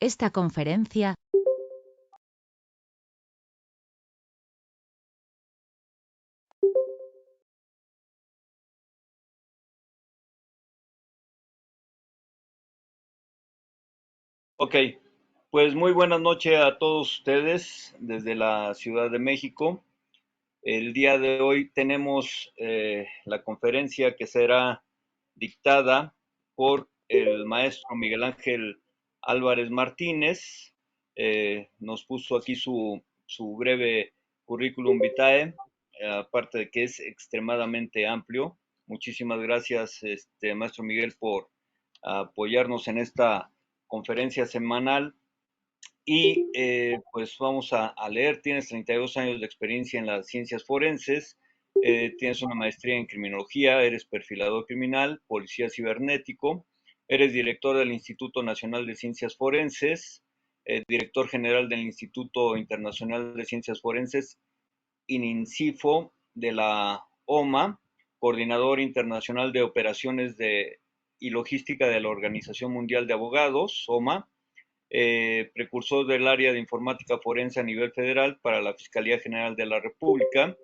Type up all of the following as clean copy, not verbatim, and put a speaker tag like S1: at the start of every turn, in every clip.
S1: Esta conferencia
S2: Ok, pues muy buenas noches a todos ustedes desde la Ciudad de México. El día de hoy tenemos la conferencia que será dictada por el maestro Miguel Ángel Álvarez Martínez. Nos puso aquí su breve currículum vitae, aparte de que es extremadamente amplio. Muchísimas gracias, maestro Miguel, por apoyarnos en esta conferencia semanal. Y pues vamos a leer, tienes 32 años de experiencia en las ciencias forenses, tienes una maestría en criminología, eres perfilador criminal, policía cibernético, eres director del Instituto Nacional de Ciencias Forenses, director general del Instituto Internacional de Ciencias Forenses, ININCIFO de la OMA, coordinador internacional de operaciones y logística de la Organización Mundial de Abogados, OMA, precursor del área de informática forense a nivel federal para la Fiscalía General de la República,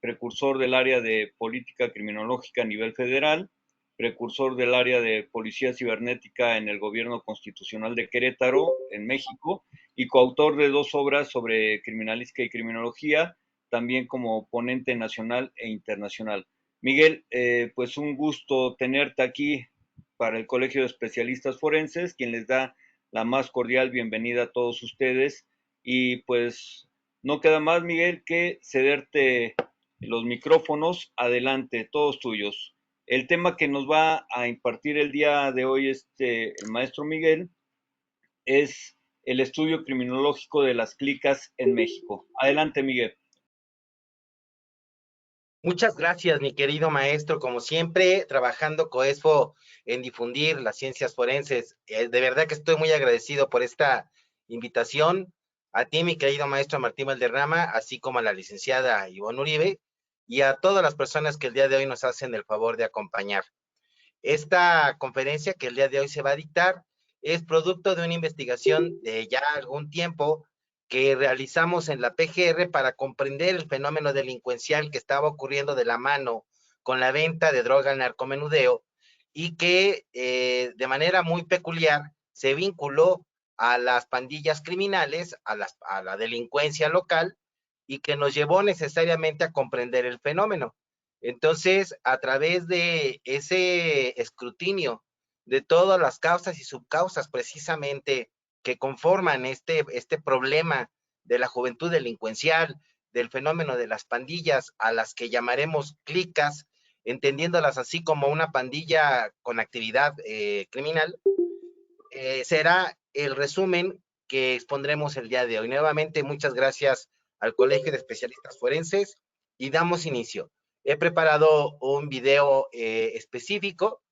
S2: precursor del área de política criminológica a nivel federal, precursor del área de policía cibernética en el gobierno constitucional de Querétaro, en México, y coautor de 2 obras sobre criminalística y criminología, también como ponente nacional e internacional. Miguel, pues un gusto tenerte aquí para el Colegio de Especialistas Forenses, quien les da la más cordial bienvenida a todos ustedes. Y pues no queda más, Miguel, que cederte los micrófonos. Adelante, todos tuyos. El tema que nos va a impartir el día de hoy el maestro Miguel es el estudio criminológico de las clicas en México. Adelante, Miguel.
S3: Muchas gracias, mi querido maestro, como siempre, trabajando COESFO en difundir las ciencias forenses. De verdad que estoy muy agradecido por esta invitación. A ti, mi querido maestro Martín Valderrama, así como a la licenciada Ivonne Uribe, y a todas las personas que el día de hoy nos hacen el favor de acompañar. Esta conferencia que el día de hoy se va a dictar es producto de una investigación de ya algún tiempo que realizamos en la PGR para comprender el fenómeno delincuencial que estaba ocurriendo de la mano con la venta de droga al narcomenudeo y que de manera muy peculiar se vinculó a las pandillas criminales, a la delincuencia local y que nos llevó necesariamente a comprender el fenómeno. Entonces, a través de ese escrutinio de todas las causas y subcausas precisamente que conforman este problema de la juventud delincuencial, del fenómeno de las pandillas, a las que llamaremos clicas, entendiéndolas así como una pandilla con actividad criminal, será el resumen que expondremos el día de hoy. Nuevamente, muchas gracias al Colegio de Especialistas Forenses y damos inicio. He preparado un video específico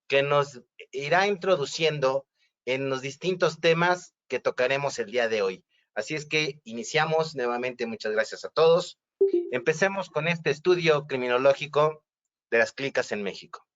S3: que nos irá introduciendo en los distintos temas que tocaremos el día de hoy. Así es que iniciamos nuevamente. Muchas gracias a todos. Empecemos con este estudio criminológico de las clicas en México.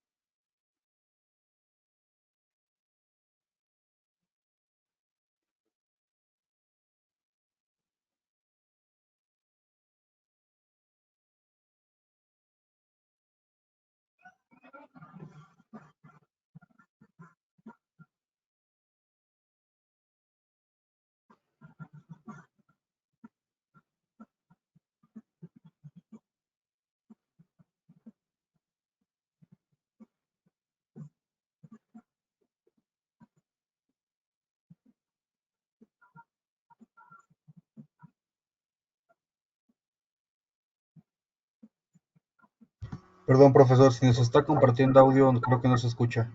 S4: Perdón, profesor, si nos está compartiendo audio, creo que no se escucha.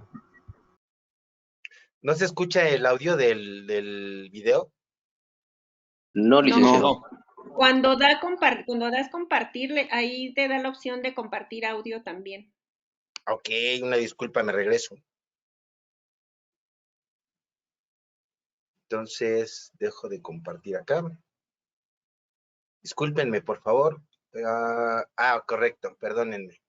S3: ¿No se escucha el audio del video?
S5: No, licenciado.
S2: No.
S6: Cuando das compartir, ahí te da la opción de compartir audio también.
S3: Ok, una disculpa, me regreso. Entonces, dejo de compartir acá. Discúlpenme, por favor. Correcto, perdónenme.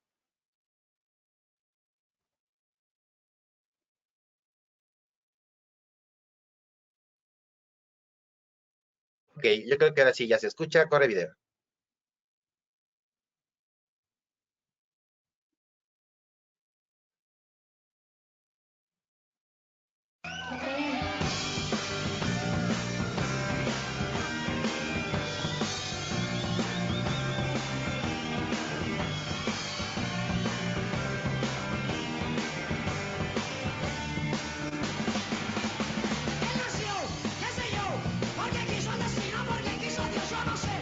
S3: Ok, yo creo que ahora sí ya se escucha, corre video.
S1: Él nació, qué sé yo, porque quiso el destino, porque quiso Dios, yo no sé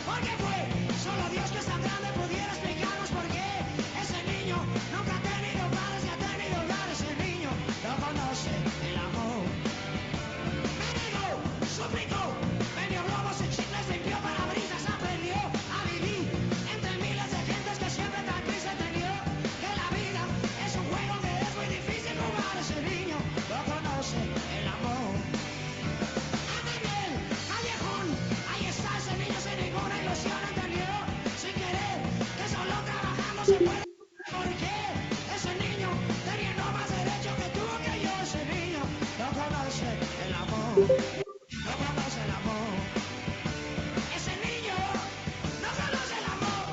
S1: por qué fue. Solo Dios que es tan grande pudiera explicarnos por qué. Ese niño nunca ha tenido padres ni ha tenido hogar. Ese niño no conoce el amor. Mendigó, suplicó, vendió globos y chicles, limpió parabrisas, aprendió a vivir entre miles de gentes que siempre tan triste entendió que la vida es un juego que es muy difícil jugar. Ese niño no conoce el amor. Anda en el callejón, ahí está ese niño sin ninguna ilusión, entendió sin querer que solo trabajando se puede. Porque ese niño teniendo más derecho que tú o que yo, ese niño no conoce el amor, no conoce el amor. Ese niño no conoce el amor.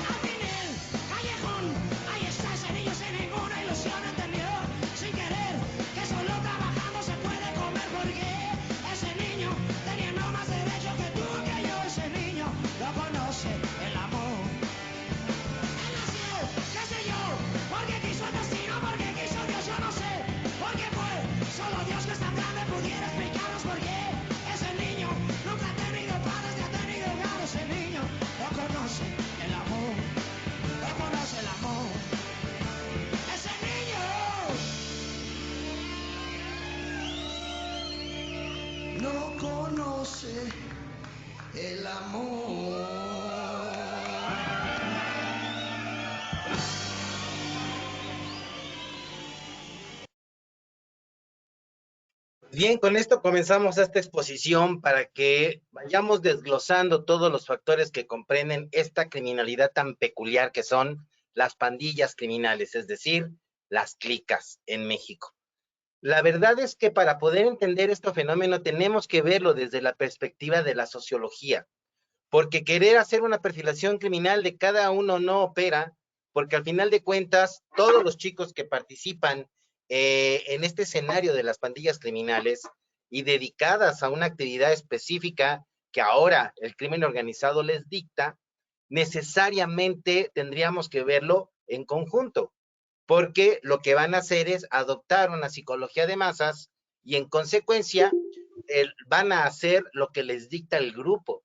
S1: Al fin el callejón, ahí está ese niño sin ninguna ilusión, entendió sin querer que solo trabajando se puede comer. Porque ese niño teniendo más derecho que tú o que yo, ese niño no conoce el amor. Él nació, qué sé yo, porque quiso el destino, porque quiso Dios, yo no sé por qué fue. Solo Dios que es tan grande pudiera explicarnos por qué. Ese niño nunca ha tenido padres ni ha tenido hogar. Ese niño no conoce el amor, no conoce el amor. Ese niño no conoce el amor.
S3: Bien, con esto comenzamos esta exposición para que vayamos desglosando todos los factores que comprenden esta criminalidad tan peculiar que son las pandillas criminales, es decir, las clicas en México. La verdad es que para poder entender este fenómeno tenemos que verlo desde la perspectiva de la sociología, porque querer hacer una perfilación criminal de cada uno no opera, porque al final de cuentas todos los chicos que participan en este escenario de las pandillas criminales y dedicadas a una actividad específica que ahora el crimen organizado les dicta, necesariamente tendríamos que verlo en conjunto, porque lo que van a hacer es adoptar una psicología de masas y en consecuencia van a hacer lo que les dicta el grupo.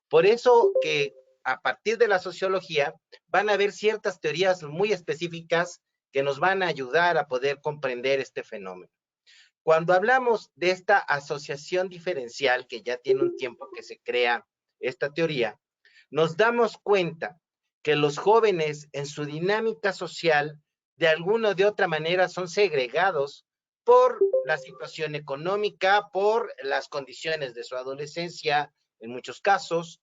S3: Por eso que a partir de la sociología van a haber ciertas teorías muy específicas que nos van a ayudar a poder comprender este fenómeno. Cuando hablamos de esta asociación diferencial, que ya tiene un tiempo que se crea esta teoría, nos damos cuenta que los jóvenes en su dinámica social de alguna o de otra manera son segregados por la situación económica, por las condiciones de su adolescencia, en muchos casos,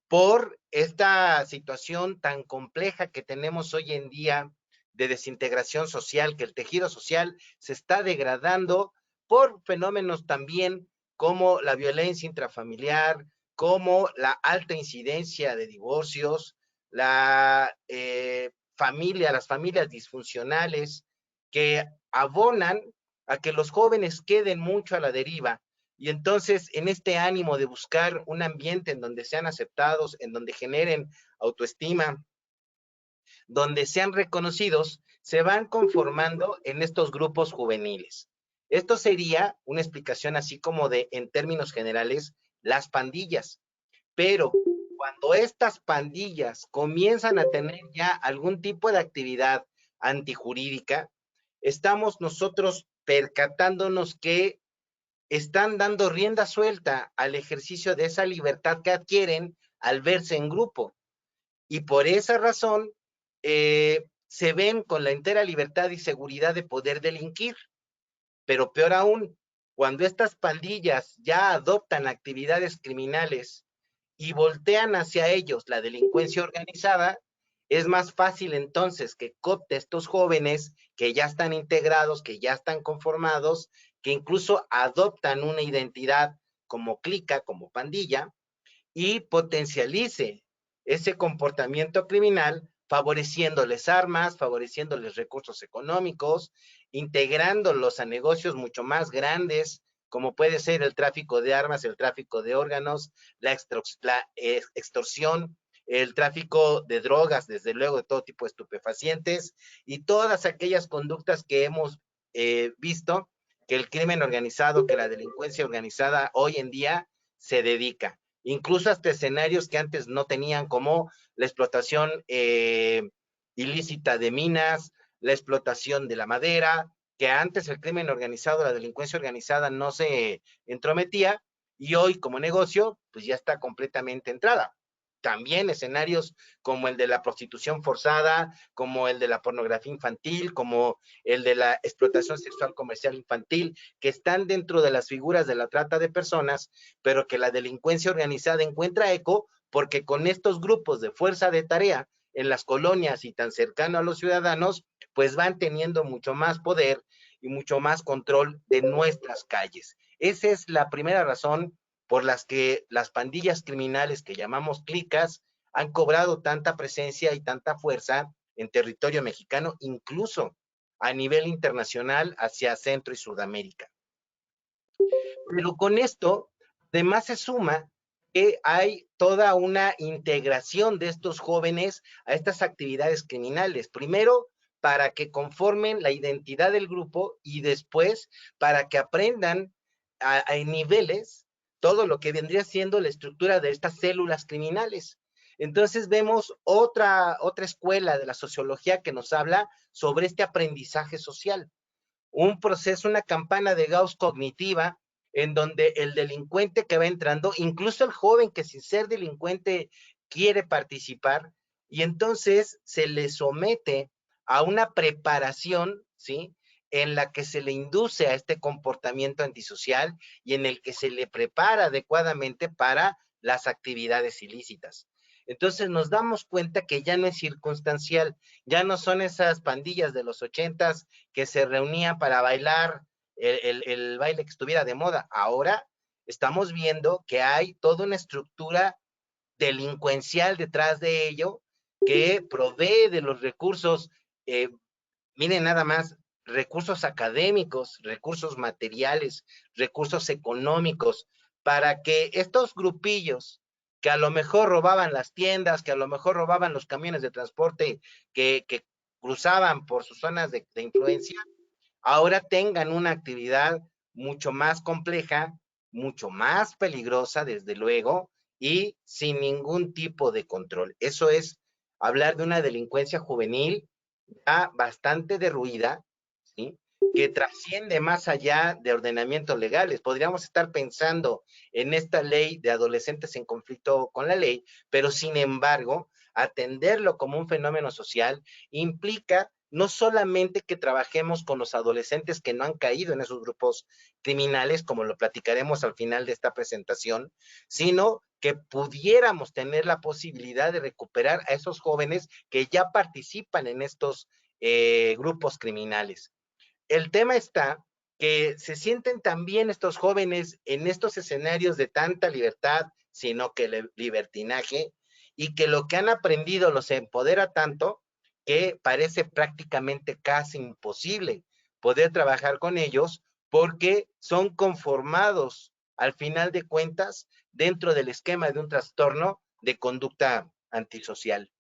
S3: por esta situación tan compleja que tenemos hoy en día de desintegración social, que el tejido social se está degradando por fenómenos también como la violencia intrafamiliar, como la alta incidencia de divorcios, las familias disfuncionales que abonan a que los jóvenes queden mucho a la deriva. Y entonces, en este ánimo de buscar un ambiente en donde sean aceptados, en donde generen autoestima, donde sean reconocidos, se van conformando en estos grupos juveniles. Esto sería una explicación así como de, en términos generales, las pandillas. Pero cuando estas pandillas comienzan a tener ya algún tipo de actividad antijurídica, estamos nosotros percatándonos que están dando rienda suelta al ejercicio de esa libertad que adquieren al verse en grupo. Y por esa razón se ven con la entera libertad y seguridad de poder delinquir. Pero peor aún, cuando estas pandillas ya adoptan actividades criminales y voltean hacia ellos la delincuencia organizada, es más fácil entonces que coopte a estos jóvenes que ya están integrados, que ya están conformados, que incluso adoptan una identidad como clica, como pandilla, y potencialice ese comportamiento criminal, favoreciéndoles armas, favoreciéndoles recursos económicos, integrándolos a negocios mucho más grandes, como puede ser el tráfico de armas, el tráfico de órganos, la extorsión, el tráfico de drogas, desde luego de todo tipo de estupefacientes, y todas aquellas conductas que hemos visto que el crimen organizado, que la delincuencia organizada hoy en día se dedica. Incluso hasta escenarios que antes no tenían, como la explotación ilícita de minas, la explotación de la madera, que antes el crimen organizado, la delincuencia organizada no se entrometía, y hoy como negocio, pues ya está completamente entrada. También escenarios como el de la prostitución forzada, como el de la pornografía infantil, como el de la explotación sexual comercial infantil, que están dentro de las figuras de la trata de personas, pero que la delincuencia organizada encuentra eco porque con estos grupos de fuerza de tarea en las colonias y tan cercano a los ciudadanos, pues van teniendo mucho más poder y mucho más control de nuestras calles. Esa es la primera razón por las que las pandillas criminales que llamamos clicas han cobrado tanta presencia y tanta fuerza en territorio mexicano, incluso a nivel internacional hacia Centro y Sudamérica. Pero con esto, además se suma que hay toda una integración de estos jóvenes a estas actividades criminales. Primero, para que conformen la identidad del grupo, y después para que aprendan a niveles todo lo que vendría siendo la estructura de estas células criminales. Entonces vemos otra escuela de la sociología que nos habla sobre este aprendizaje social. Un proceso, una campana de Gauss cognitiva, en donde el delincuente que va entrando, incluso el joven que sin ser delincuente quiere participar, y entonces se le somete a una preparación, ¿sí?, en la que se le induce a este comportamiento antisocial y en el que se le prepara adecuadamente para las actividades ilícitas. Entonces nos damos cuenta que ya no es circunstancial, ya no son esas pandillas de los 80s que se reunían para bailar el baile que estuviera de moda. Ahora estamos viendo que hay toda una estructura delincuencial detrás de ello que provee de los recursos, miren nada más, recursos académicos, recursos materiales, recursos económicos, para que estos grupillos que a lo mejor robaban las tiendas, que a lo mejor robaban los camiones de transporte que cruzaban por sus zonas de influencia, ahora tengan una actividad mucho más compleja, mucho más peligrosa, desde luego, y sin ningún tipo de control. Eso es hablar de una delincuencia juvenil ya bastante derruida, ¿sí?, que trasciende más allá de ordenamientos legales. Podríamos estar pensando en esta ley de adolescentes en conflicto con la ley, pero sin embargo, atenderlo como un fenómeno social implica no solamente que trabajemos con los adolescentes que no han caído en esos grupos criminales, como lo platicaremos al final de esta presentación, sino que pudiéramos tener la posibilidad de recuperar a esos jóvenes que ya participan en estos grupos criminales. El tema está que se sienten también estos jóvenes en estos escenarios de tanta libertad, sino que libertinaje, y que lo que han aprendido los empodera tanto que parece prácticamente casi imposible poder trabajar con ellos, porque son conformados al final de cuentas dentro del esquema de un trastorno de conducta antisocial.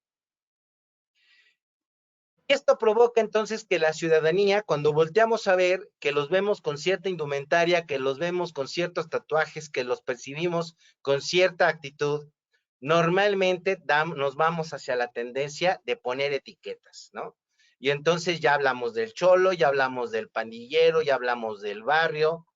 S3: Esto provoca entonces que la ciudadanía, cuando volteamos a ver, que los vemos con cierta indumentaria, que los vemos con ciertos tatuajes, que los percibimos con cierta actitud, normalmente nos vamos hacia la tendencia de poner etiquetas, ¿no? Y entonces ya hablamos del cholo, ya hablamos del pandillero, ya hablamos del barrio,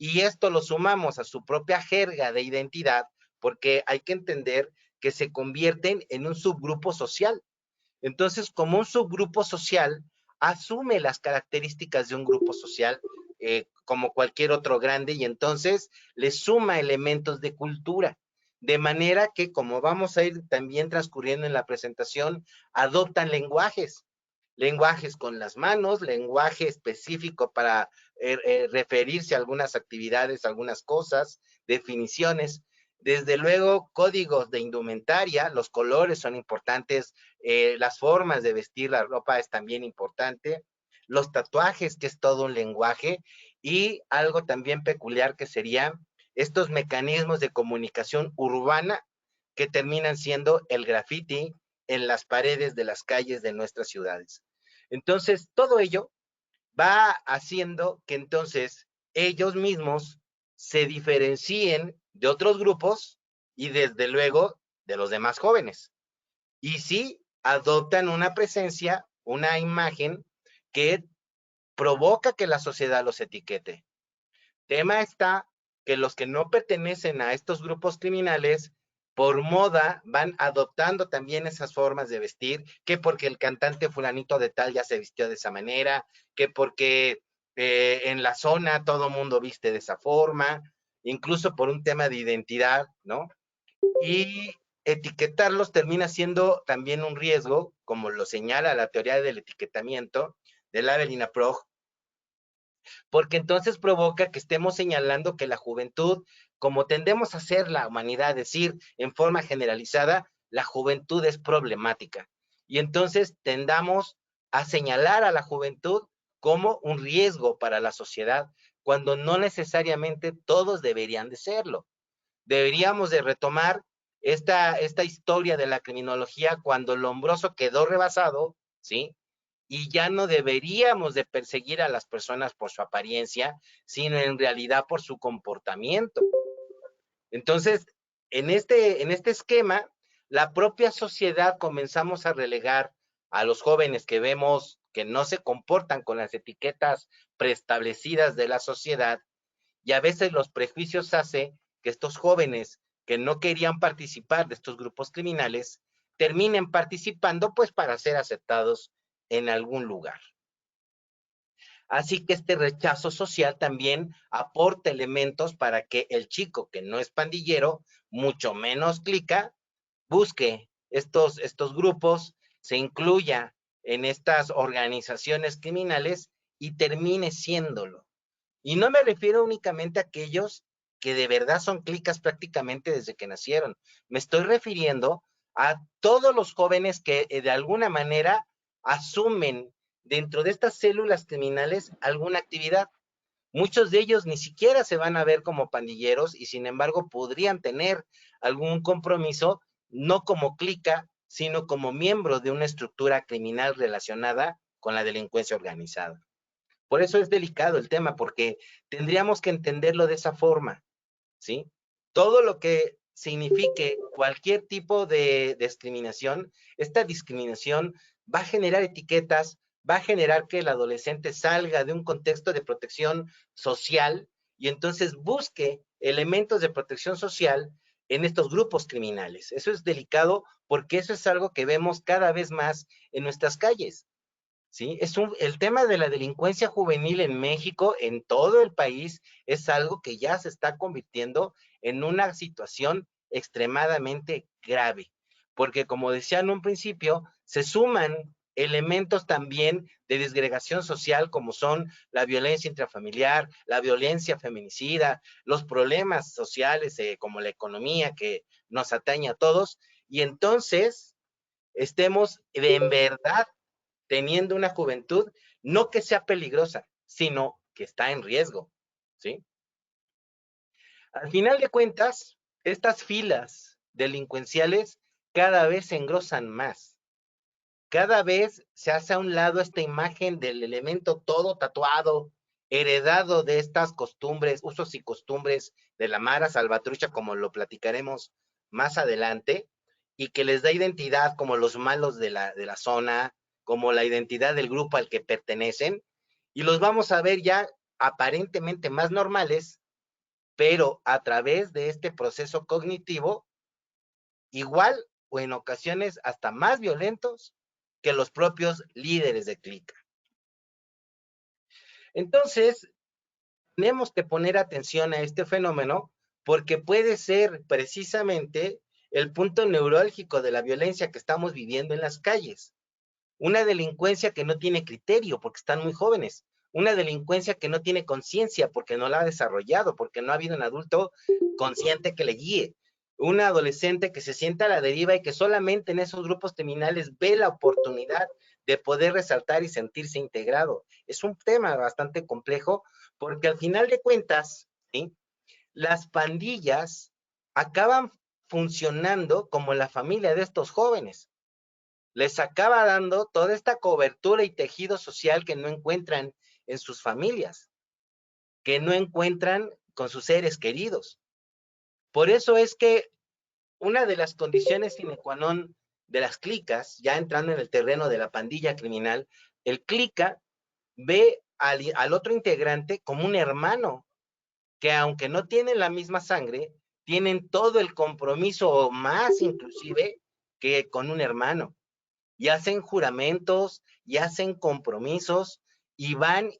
S3: y esto lo sumamos a su propia jerga de identidad, porque hay que entender que se convierten en un subgrupo social. Entonces, como un subgrupo social, asume las características de un grupo social como cualquier otro grande, y entonces le suma elementos de cultura. De manera que, como vamos a ir también transcurriendo en la presentación, adoptan lenguajes con las manos, lenguaje específico para referirse a algunas actividades, algunas cosas, definiciones. Desde luego, códigos de indumentaria, los colores son importantes, las formas de vestir la ropa es también importante, los tatuajes, que es todo un lenguaje, y algo también peculiar que sería estos mecanismos de comunicación urbana que terminan siendo el graffiti en las paredes de las calles de nuestras ciudades. Entonces, todo ello va haciendo que entonces ellos mismos se diferencien de otros grupos y desde luego de los demás jóvenes. Y sí adoptan una presencia, una imagen que provoca que la sociedad los etiquete. Tema está que los que no pertenecen a estos grupos criminales, por moda, van adoptando también esas formas de vestir, que porque el cantante fulanito de tal ya se vistió de esa manera, que porque en la zona todo mundo viste de esa forma, incluso por un tema de identidad, ¿no? Y etiquetarlos termina siendo también un riesgo, como lo señala la teoría del etiquetamiento de la Evelina Prog, porque entonces provoca que estemos señalando que la juventud, como tendemos a hacer la humanidad, decir en forma generalizada, la juventud es problemática. Y entonces tendamos a señalar a la juventud como un riesgo para la sociedad, cuando no necesariamente todos deberían de serlo. Deberíamos de retomar esta historia de la criminología cuando el Lombroso quedó rebasado, ¿sí? Y ya no deberíamos de perseguir a las personas por su apariencia, sino en realidad por su comportamiento. Entonces, en este esquema, la propia sociedad comenzamos a relegar a los jóvenes que vemos que no se comportan con las etiquetas preestablecidas de la sociedad, y a veces los prejuicios hacen que estos jóvenes que no querían participar de estos grupos criminales terminen participando pues para ser aceptados en algún lugar. Así que este rechazo social también aporta elementos para que el chico que no es pandillero, mucho menos clica, busque estos grupos, se incluya en estas organizaciones criminales y termine siéndolo. Y no me refiero únicamente a aquellos que de verdad son clicas prácticamente desde que nacieron. Me estoy refiriendo a todos los jóvenes que de alguna manera asumen dentro de estas células criminales alguna actividad. Muchos de ellos ni siquiera se van a ver como pandilleros y sin embargo podrían tener algún compromiso, no como clica, sino como miembro de una estructura criminal relacionada con la delincuencia organizada. Por eso es delicado el tema, porque tendríamos que entenderlo de esa forma, ¿sí? Todo lo que signifique cualquier tipo de discriminación, esta discriminación va a generar etiquetas, va a generar que el adolescente salga de un contexto de protección social y entonces busque elementos de protección social en estos grupos criminales. Eso es delicado porque eso es algo que vemos cada vez más en nuestras calles. ¿Sí? El tema de la delincuencia juvenil en México, en todo el país, es algo que ya se está convirtiendo en una situación extremadamente grave, porque como decía en un principio, se suman elementos también de disgregación social como son la violencia intrafamiliar, la violencia feminicida, los problemas sociales como la economía que nos atañe a todos, y entonces estemos en verdad teniendo una juventud no que sea peligrosa, sino que está en riesgo, ¿sí? Al final de cuentas, estas filas delincuenciales cada vez se engrosan más. Cada vez se hace a un lado esta imagen del elemento todo tatuado, heredado de estas costumbres, usos y costumbres de la Mara Salvatrucha, como lo platicaremos más adelante, y que les da identidad como los malos de la zona, como la identidad del grupo al que pertenecen, y los vamos a ver ya aparentemente más normales pero a través de este proceso cognitivo, igual o en ocasiones hasta más violentos que los propios líderes de clica. Entonces, tenemos que poner atención a este fenómeno porque puede ser precisamente el punto neurálgico de la violencia que estamos viviendo en las calles. Una delincuencia que no tiene criterio porque están muy jóvenes. Una delincuencia que no tiene conciencia porque no la ha desarrollado, porque no ha habido un adulto consciente que le guíe. Un adolescente que se sienta a la deriva y que solamente en esos grupos criminales ve la oportunidad de poder resaltar y sentirse integrado. Es un tema bastante complejo porque al final de cuentas, ¿sí?, las pandillas acaban funcionando como la familia de estos jóvenes. Les acaba dando toda esta cobertura y tejido social que no encuentran en sus familias, que no encuentran con sus seres queridos. Por eso es que una de las condiciones sine qua non de las clicas, ya entrando en el terreno de la pandilla criminal, el clica ve al otro integrante como un hermano, que aunque no tienen la misma sangre, tienen todo el compromiso o más inclusive que con un hermano. Y hacen juramentos, y hacen compromisos, y van,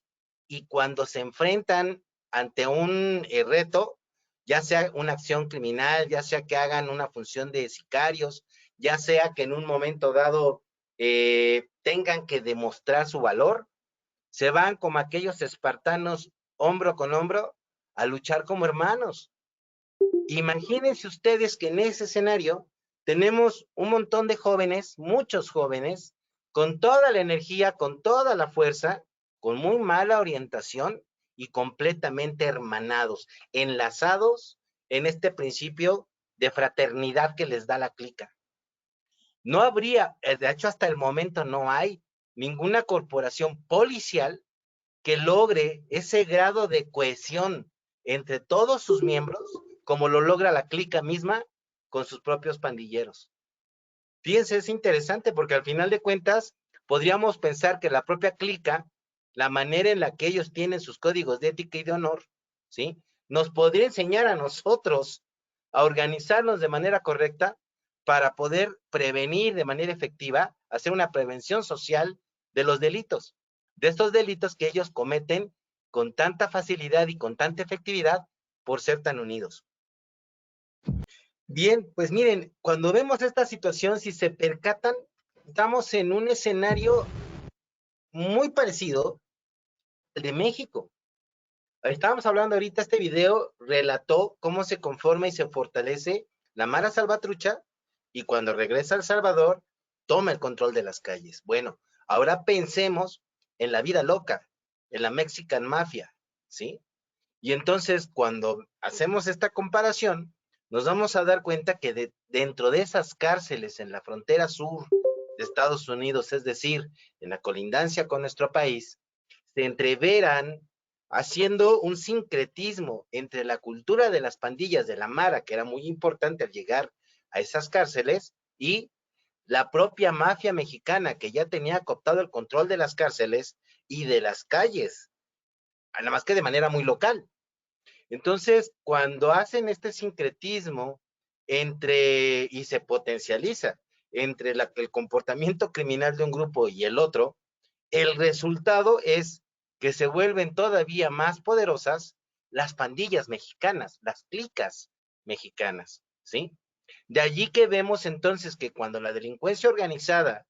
S3: y cuando se enfrentan ante un reto, ya sea una acción criminal, ya sea que hagan una función de sicarios, ya sea que en un momento dado tengan que demostrar su valor, se van como aquellos espartanos hombro con hombro a luchar como hermanos. Imagínense ustedes que en ese escenario tenemos un montón de jóvenes, muchos jóvenes, con toda la energía, con toda la fuerza, con muy mala orientación y completamente hermanados, enlazados en este principio de fraternidad que les da la clica. No habría, de hecho hasta el momento no hay ninguna corporación policial que logre ese grado de cohesión entre todos sus miembros, como lo logra la clica misma con sus propios pandilleros. Fíjense, es interesante porque al final de cuentas podríamos pensar que la propia clica, la manera en la que ellos tienen sus códigos de ética y de honor, ¿sí?, nos podría enseñar a nosotros a organizarnos de manera correcta para poder prevenir de manera efectiva, hacer una prevención social de los delitos, de estos delitos que ellos cometen con tanta facilidad y con tanta efectividad por ser tan unidos. Bien, pues miren, cuando vemos esta situación, si se percatan, estamos en un escenario muy parecido al de México. Estábamos hablando ahorita, este video relató cómo se conforma y se fortalece la Mara Salvatrucha y cuando regresa a El Salvador, toma el control de las calles. Bueno, ahora pensemos en la vida loca, en la Mexican Mafia, ¿sí? Y entonces, cuando hacemos esta comparación, nos vamos a dar cuenta que dentro de esas cárceles en la frontera sur de Estados Unidos, es decir, en la colindancia con nuestro país, se entreveran haciendo un sincretismo entre la cultura de las pandillas de la Mara, que era muy importante al llegar a esas cárceles, y la propia mafia mexicana, que ya tenía cooptado el control de las cárceles y de las calles, nada más que de manera muy local. Entonces, cuando hacen este sincretismo y se potencializa entre el comportamiento criminal de un grupo y el otro, el resultado es que se vuelven todavía más poderosas las pandillas mexicanas, las clicas mexicanas, ¿sí? De allí que vemos entonces que cuando la delincuencia organizada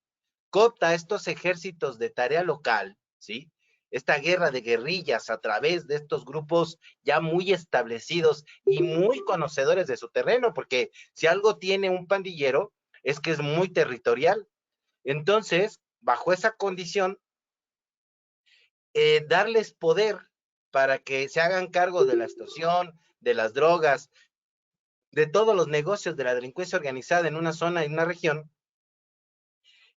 S3: coopta estos ejércitos de tarea local, ¿sí?, esta guerra de guerrillas a través de estos grupos ya muy establecidos y muy conocedores de su terreno, porque si algo tiene un pandillero es que es muy territorial. Entonces, bajo esa condición, darles poder para que se hagan cargo de la extorsión, de las drogas, de todos los negocios de la delincuencia organizada en una zona, en una región,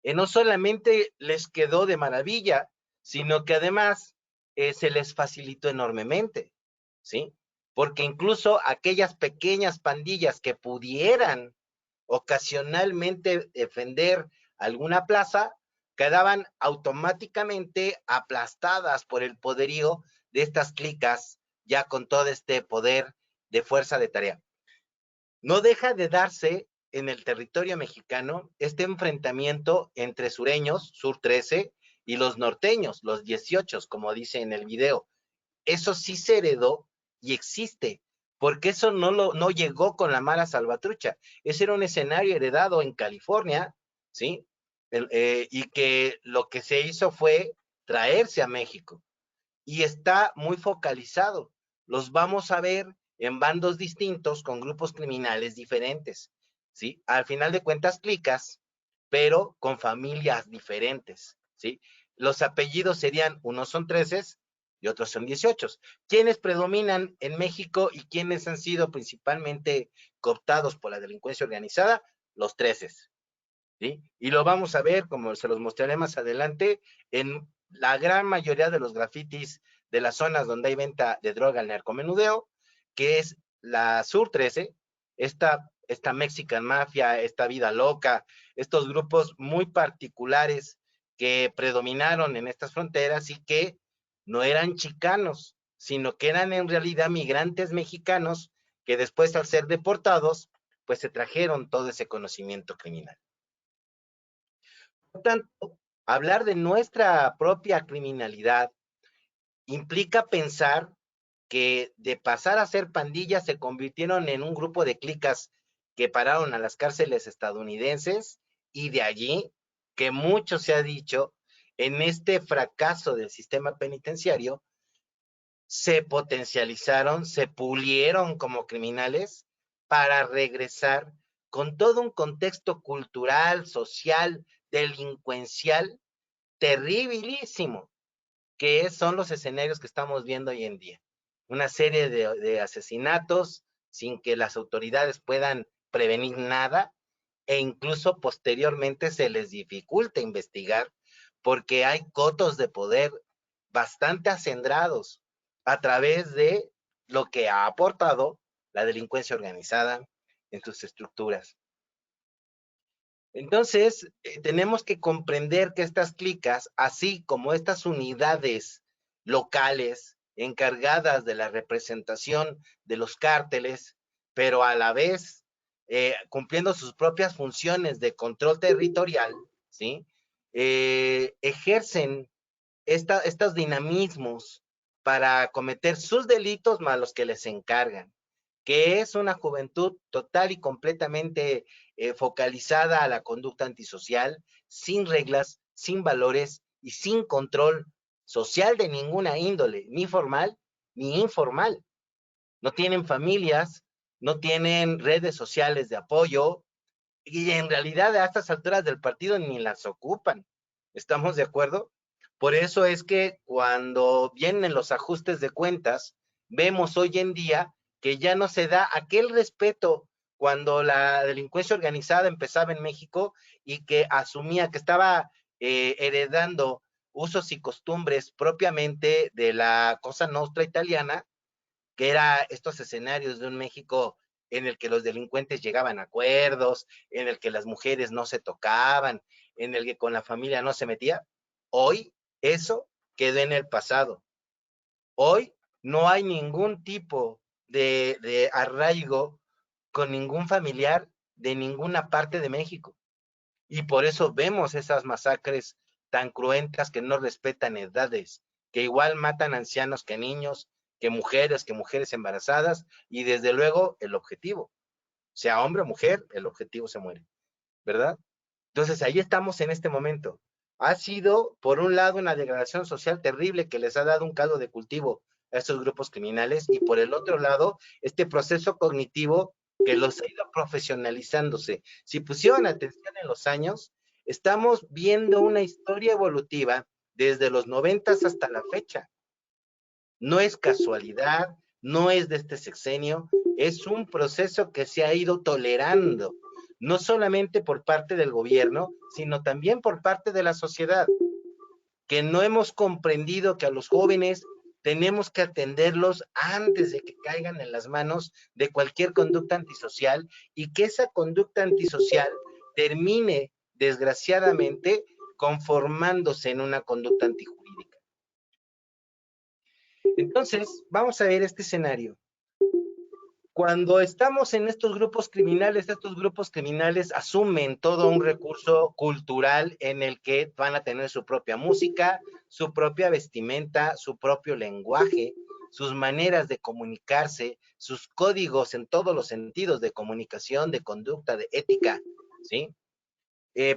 S3: no solamente les quedó de maravilla, sino que además se les facilitó enormemente, ¿sí? Porque incluso aquellas pequeñas pandillas que pudieran ocasionalmente defender alguna plaza, quedaban automáticamente aplastadas por el poderío de estas clicas, ya con todo este poder de fuerza de tarea. No deja de darse en el territorio mexicano este enfrentamiento entre sureños, Sur 13, y los norteños, los 18, como dice en el video. Eso sí se heredó y existe, porque eso no llegó con la mala salvatrucha. Ese era un escenario heredado en California, ¿sí? Y que lo que se hizo fue traerse a México. Y está muy focalizado. Los vamos a ver en bandos distintos con grupos criminales diferentes, ¿sí? Al final de cuentas, clicas, pero con familias diferentes, ¿sí? Los apellidos serían, unos son 13 y otros son 18. ¿Quiénes predominan en México y quiénes han sido principalmente cooptados por la delincuencia organizada? Los 13, ¿sí? Y lo vamos a ver, como se los mostraré más adelante, en la gran mayoría de los grafitis de las zonas donde hay venta de droga al narcomenudeo, que es la Sur 13, esta Mexican Mafia, esta Vida Loca, estos grupos muy particulares que predominaron en estas fronteras y que no eran chicanos, sino que eran en realidad migrantes mexicanos que después, al ser deportados, pues se trajeron todo ese conocimiento criminal. Por tanto, hablar de nuestra propia criminalidad implica pensar que de pasar a ser pandillas se convirtieron en un grupo de clicas que pararon a las cárceles estadounidenses, y de allí que mucho se ha dicho en este fracaso del sistema penitenciario, se potencializaron, se pulieron como criminales para regresar con todo un contexto cultural, social, delincuencial terribilísimo, que son los escenarios que estamos viendo hoy en día. Una serie de asesinatos sin que las autoridades puedan prevenir nada, e incluso posteriormente se les dificulta investigar porque hay cotos de poder bastante acendrados a través de lo que ha aportado la delincuencia organizada en sus estructuras. Entonces, tenemos que comprender que estas clicas, así como estas unidades locales encargadas de la representación de los cárteles, pero a la vez cumpliendo sus propias funciones de control territorial, ¿sí? Ejercen estos dinamismos para cometer sus delitos más los que les encargan, que es una juventud total y completamente focalizada a la conducta antisocial, sin reglas, sin valores y sin control social de ninguna índole, ni formal ni informal. No tienen familias, no tienen redes sociales de apoyo, y en realidad a estas alturas del partido ni las ocupan. ¿Estamos de acuerdo? Por eso es que cuando vienen los ajustes de cuentas, vemos hoy en día que ya no se da aquel respeto cuando la delincuencia organizada empezaba en México y que asumía que estaba heredando usos y costumbres propiamente de la Cosa Nostra italiana, que era estos escenarios de un México en el que los delincuentes llegaban a acuerdos, en el que las mujeres no se tocaban, en el que con la familia no se metía. Hoy eso quedó en el pasado. Hoy no hay ningún tipo de arraigo con ningún familiar de ninguna parte de México. Y por eso vemos esas masacres tan cruentas que no respetan edades, que igual matan ancianos que niños, que mujeres embarazadas, y desde luego el objetivo, sea hombre o mujer, el objetivo se muere, ¿verdad? Entonces ahí estamos en este momento. Ha sido, por un lado, una degradación social terrible que les ha dado un caldo de cultivo a estos grupos criminales, y por el otro lado, este proceso cognitivo que los ha ido profesionalizándose. Si pusieron atención en los años, estamos viendo una historia evolutiva desde los 90 hasta la fecha. No es casualidad, no es de este sexenio, es un proceso que se ha ido tolerando, no solamente por parte del gobierno, sino también por parte de la sociedad, que no hemos comprendido que a los jóvenes tenemos que atenderlos antes de que caigan en las manos de cualquier conducta antisocial, y que esa conducta antisocial termine, desgraciadamente, conformándose en una conducta antijurídica. Entonces, vamos a ver este escenario. Cuando estamos en estos grupos criminales asumen todo un recurso cultural en el que van a tener su propia música, su propia vestimenta, su propio lenguaje, sus maneras de comunicarse, sus códigos en todos los sentidos de comunicación, de conducta, de ética, ¿sí?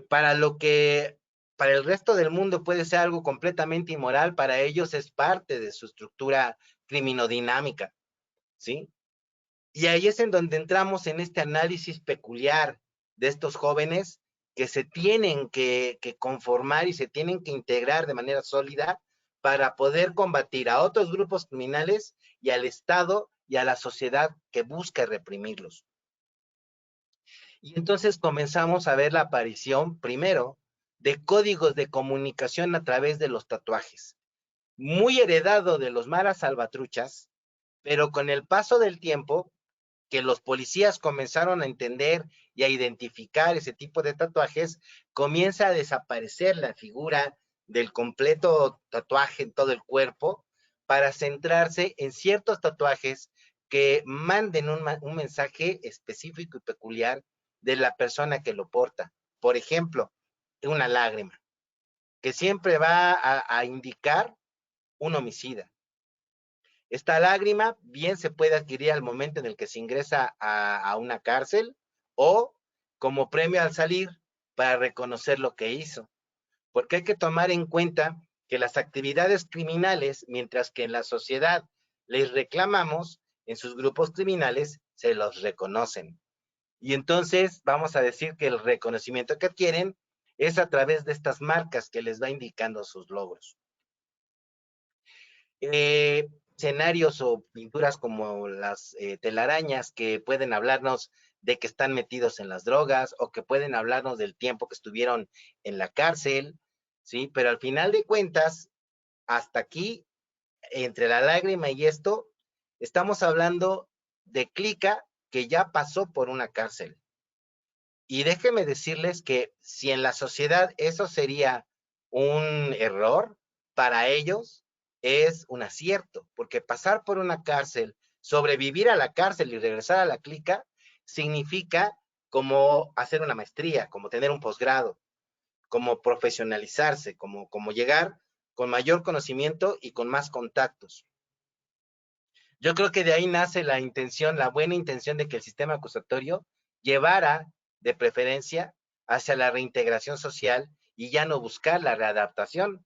S3: Para lo que para el resto del mundo puede ser algo completamente inmoral, para ellos es parte de su estructura criminodinámica, ¿sí? Y ahí es en donde entramos en este análisis peculiar de estos jóvenes que se tienen que conformar y se tienen que integrar de manera sólida para poder combatir a otros grupos criminales y al Estado y a la sociedad que busca reprimirlos. Y entonces comenzamos a ver la aparición, primero, de códigos de comunicación a través de los tatuajes, muy heredado de los maras salvatruchas, pero con el paso del tiempo, que los policías comenzaron a entender y a identificar ese tipo de tatuajes, comienza a desaparecer la figura del completo tatuaje en todo el cuerpo para centrarse en ciertos tatuajes que manden un mensaje específico y peculiar de la persona que lo porta. Por ejemplo, una lágrima, que siempre va a indicar un homicida. Esta lágrima bien se puede adquirir al momento en el que se ingresa a una cárcel o como premio al salir para reconocer lo que hizo. Porque hay que tomar en cuenta que las actividades criminales, mientras que en la sociedad les reclamamos, en sus grupos criminales se los reconocen. Y entonces vamos a decir que el reconocimiento que adquieren es a través de estas marcas que les va indicando sus logros. Escenarios o pinturas como las telarañas que pueden hablarnos de que están metidos en las drogas o que pueden hablarnos del tiempo que estuvieron en la cárcel, ¿sí? Pero al final de cuentas, hasta aquí, entre la lágrima y esto, estamos hablando de Clica que ya pasó por una cárcel. Y déjenme decirles que si en la sociedad eso sería un error, para ellos es un acierto, porque pasar por una cárcel, sobrevivir a la cárcel y regresar a la clica, significa como hacer una maestría, como tener un posgrado, como profesionalizarse, como llegar con mayor conocimiento y con más contactos. Yo creo que de ahí nace la intención, la buena intención de que el sistema acusatorio llevara de preferencia hacia la reintegración social y ya no buscar la readaptación,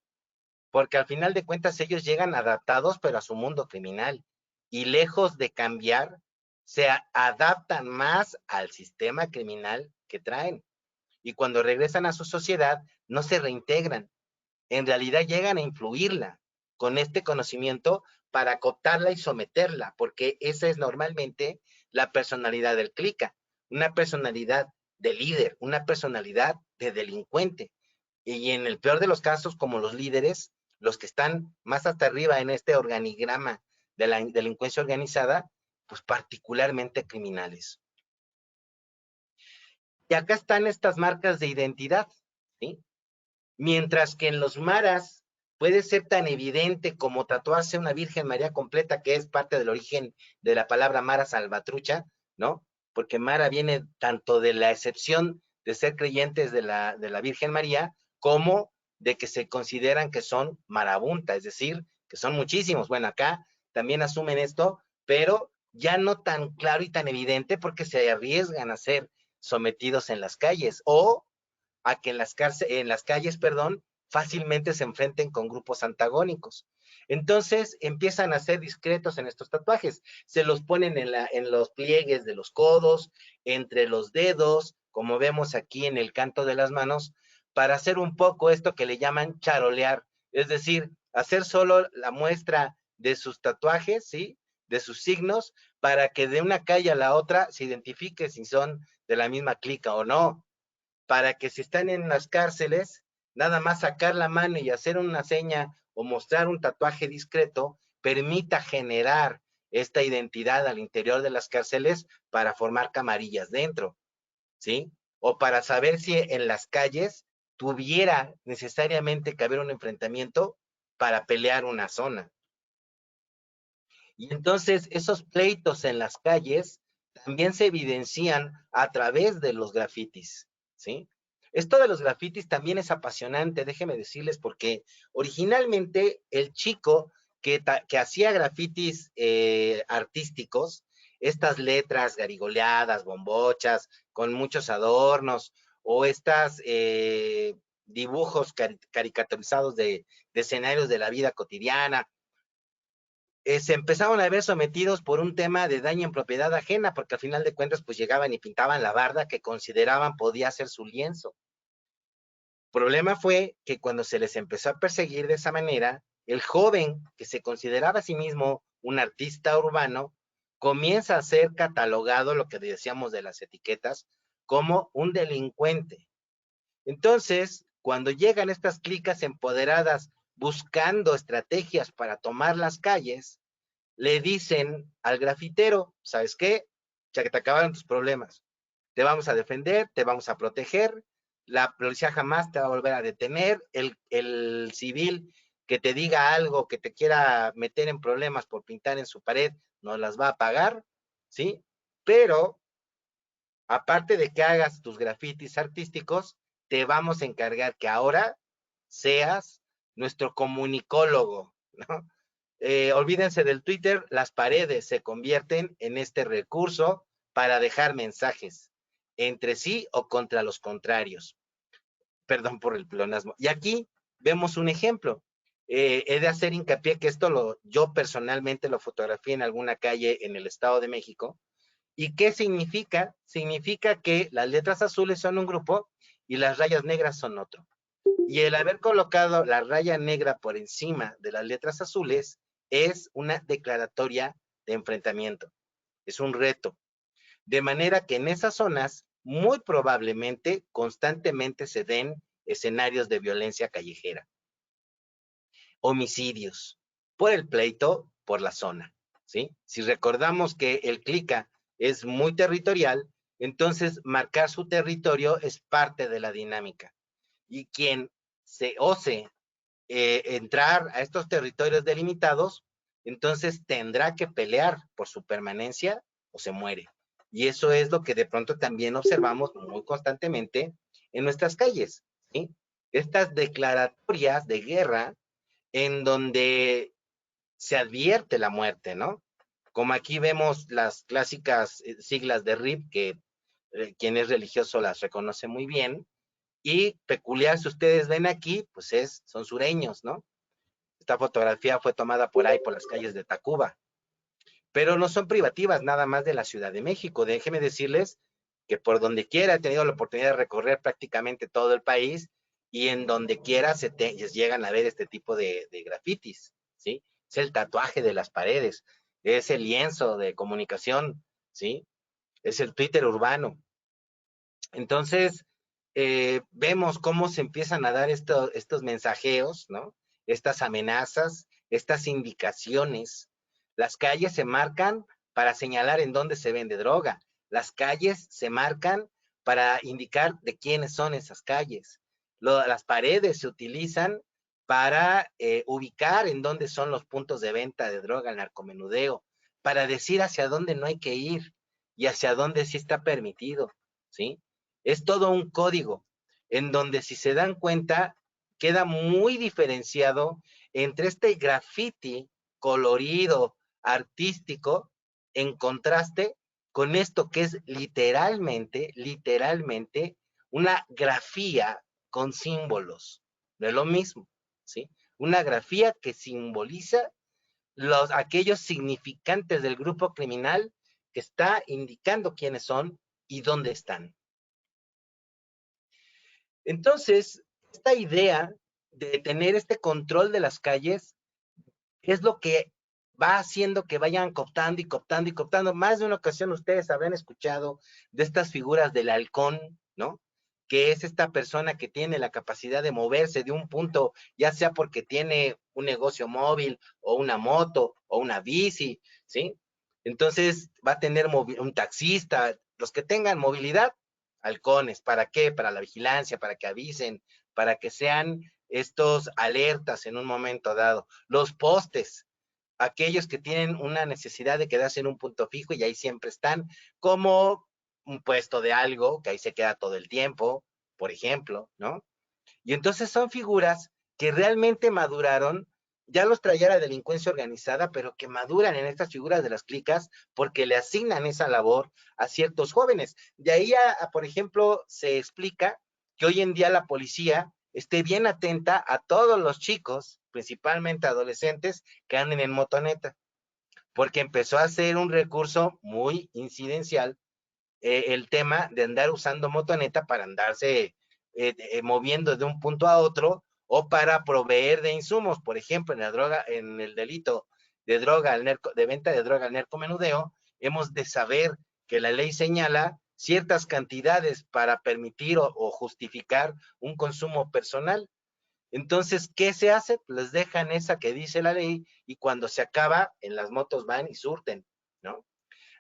S3: porque al final de cuentas ellos llegan adaptados pero a su mundo criminal y lejos de cambiar, se adaptan más al sistema criminal que traen. Y cuando regresan a su sociedad, no se reintegran, en realidad llegan a influirla con este conocimiento para cooptarla y someterla, porque esa es normalmente la personalidad del clica, una personalidad de líder, una personalidad de delincuente. Y en el peor de los casos, como los líderes, los que están más hasta arriba en este organigrama de la delincuencia organizada, pues particularmente criminales. Y acá están estas marcas de identidad, ¿sí? Mientras que en los maras puede ser tan evidente como tatuarse una Virgen María completa, que es parte del origen de la palabra mara salvatrucha, ¿no? Porque mara viene tanto de la excepción de ser creyentes de la Virgen María, como de que se consideran que son marabunta, es decir, que son muchísimos. Bueno, acá también asumen esto, pero ya no tan claro y tan evidente porque se arriesgan a ser sometidos en las calles o a que en las calles, fácilmente se enfrenten con grupos antagónicos. Entonces empiezan a ser discretos en estos tatuajes. Se los ponen en los pliegues de los codos, entre los dedos, como vemos aquí en el canto de las manos, para hacer un poco esto que le llaman charolear, es decir, hacer solo la muestra de sus tatuajes, ¿sí? De sus signos, para que de una calle a la otra se identifique si son de la misma clica o no, para que si están en las cárceles, nada más sacar la mano y hacer una seña o mostrar un tatuaje discreto permita generar esta identidad al interior de las cárceles para formar camarillas dentro, ¿sí? O para saber si en las calles tuviera necesariamente que haber un enfrentamiento para pelear una zona. Y entonces esos pleitos en las calles también se evidencian a través de los grafitis, ¿sí? Esto de los grafitis también es apasionante, déjenme decirles, porque originalmente el chico que hacía grafitis artísticos, estas letras garigoleadas, bombochas, con muchos adornos, o estas dibujos caricaturizados de escenarios de la vida cotidiana, se empezaron a ver sometidos por un tema de daño en propiedad ajena, porque al final de cuentas pues llegaban y pintaban la barda que consideraban podía ser su lienzo. El problema fue que cuando se les empezó a perseguir de esa manera, el joven que se consideraba a sí mismo un artista urbano, comienza a ser catalogado, lo que decíamos de las etiquetas, como un delincuente. Entonces, cuando llegan estas clicas empoderadas buscando estrategias para tomar las calles, le dicen al grafitero, ¿sabes qué? Ya que te acabaron tus problemas, te vamos a defender, te vamos a proteger, la policía jamás te va a volver a detener, el civil que te diga algo, que te quiera meter en problemas por pintar en su pared, nos las va a pagar, ¿sí? Pero, aparte de que hagas tus grafitis artísticos, te vamos a encargar que ahora seas nuestro comunicólogo, ¿no? Olvídense del Twitter, las paredes se convierten en este recurso para dejar mensajes entre sí o contra los contrarios. Perdón por el pleonasmo. Y aquí vemos un ejemplo. He de hacer hincapié que yo personalmente lo fotografié en alguna calle en el Estado de México. ¿Y qué significa? Significa que las letras azules son un grupo y las rayas negras son otro. Y el haber colocado la raya negra por encima de las letras azules es una declaratoria de enfrentamiento, es un reto. De manera que en esas zonas, muy probablemente, constantemente se den escenarios de violencia callejera, homicidios, por el pleito, por la zona, ¿sí? Si recordamos que el CLICA es muy territorial, entonces marcar su territorio es parte de la dinámica. Y quien se ose entrar a estos territorios delimitados, entonces tendrá que pelear por su permanencia o se muere. Y eso es lo que de pronto también observamos muy constantemente en nuestras calles, ¿sí? Estas declaratorias de guerra en donde se advierte la muerte, ¿no? Como aquí vemos las clásicas siglas de RIP, que quien es religioso las reconoce muy bien, y peculiar, si ustedes ven aquí, pues son sureños, ¿no? Esta fotografía fue tomada por ahí, por las calles de Tacuba, pero no son privativas nada más de la Ciudad de México. Déjenme decirles que por donde quiera he tenido la oportunidad de recorrer prácticamente todo el país y en donde quiera llegan a ver este tipo de grafitis, ¿sí? Es el tatuaje de las paredes, es el lienzo de comunicación, ¿sí? Es el Twitter urbano. Entonces, vemos cómo se empiezan a dar estos mensajeos, ¿no? Estas amenazas, estas indicaciones. Las calles se marcan para señalar en dónde se vende droga. Las calles se marcan para indicar de quiénes son esas calles. Las paredes se utilizan para ubicar en dónde son los puntos de venta de droga, el narcomenudeo, para decir hacia dónde no hay que ir y hacia dónde sí está permitido, ¿sí? Es todo un código en donde, si se dan cuenta, queda muy diferenciado entre este graffiti colorido, artístico, en contraste con esto que es literalmente una grafía con símbolos. No es lo mismo, ¿sí? Una grafía que simboliza aquellos significantes del grupo criminal que está indicando quiénes son y dónde están. Entonces, esta idea de tener este control de las calles es lo que va haciendo que vayan cooptando y cooptando y cooptando. Más de una ocasión ustedes habrán escuchado de estas figuras del halcón, ¿no? Que es esta persona que tiene la capacidad de moverse de un punto, ya sea porque tiene un negocio móvil o una moto o una bici, ¿sí? Entonces va a tener un taxista, los que tengan movilidad, halcones. ¿Para qué? Para la vigilancia, para que avisen, para que sean estos alertas en un momento dado. Los postes. aquellos que tienen una necesidad de quedarse en un punto fijo y ahí siempre están, como un puesto de algo, que ahí se queda todo el tiempo, por ejemplo, ¿no? Y entonces son figuras que realmente maduraron, ya los traía la delincuencia organizada, pero que maduran en estas figuras de las clicas porque le asignan esa labor a ciertos jóvenes. De ahí, por ejemplo, se explica que hoy en día la policía esté bien atenta a todos los chicos, principalmente adolescentes, que anden en motoneta, porque empezó a ser un recurso muy incidencial el tema de andar usando motoneta para andarse moviendo de un punto a otro o para proveer de insumos, por ejemplo, en la droga, en el delito de droga, de venta de droga al narcomenudeo, hemos de saber que la ley señala ciertas cantidades para permitir o justificar un consumo personal. Entonces, ¿qué se hace? Les dejan esa que dice la ley y cuando se acaba, en las motos van y surten, ¿no?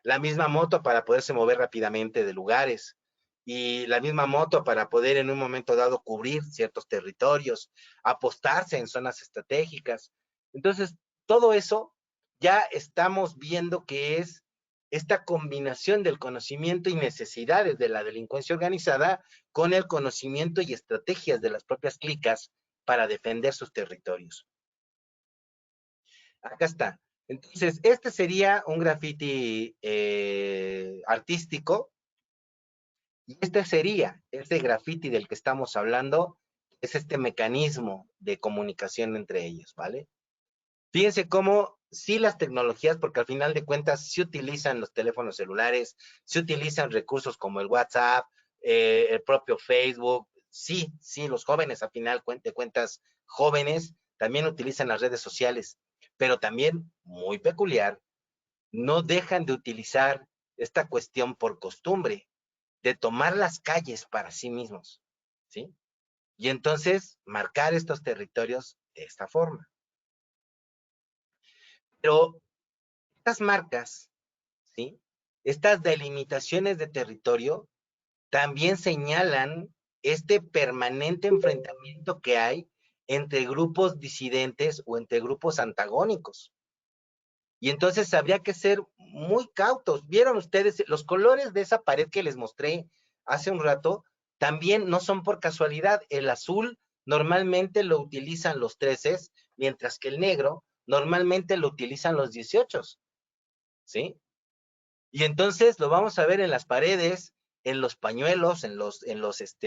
S3: La misma moto para poderse mover rápidamente de lugares y la misma moto para poder en un momento dado cubrir ciertos territorios, apostarse en zonas estratégicas. Entonces, todo eso ya estamos viendo que es esta combinación del conocimiento y necesidades de la delincuencia organizada con el conocimiento y estrategias de las propias clicas para defender sus territorios. Acá está. Entonces, este sería un graffiti artístico, y este sería, este graffiti del que estamos hablando, es este mecanismo de comunicación entre ellos, ¿vale? Fíjense cómo sí las tecnologías, porque al final de cuentas se utilizan los teléfonos celulares, se utilizan recursos como el WhatsApp, el propio Facebook, sí, los jóvenes al final de cuentas jóvenes también utilizan las redes sociales, pero también, muy peculiar, no dejan de utilizar esta cuestión por costumbre, de tomar las calles para sí mismos, ¿sí? Y entonces marcar estos territorios de esta forma. Pero estas marcas, ¿sí? Estas delimitaciones de territorio también señalan este permanente enfrentamiento que hay entre grupos disidentes o entre grupos antagónicos. Y entonces habría que ser muy cautos. ¿Vieron ustedes los colores de esa pared que les mostré hace un rato? También no son por casualidad. El azul normalmente lo utilizan los 13, mientras que el negro normalmente lo utilizan los 18, ¿sí? Y entonces lo vamos a ver en las paredes, en los pañuelos, en los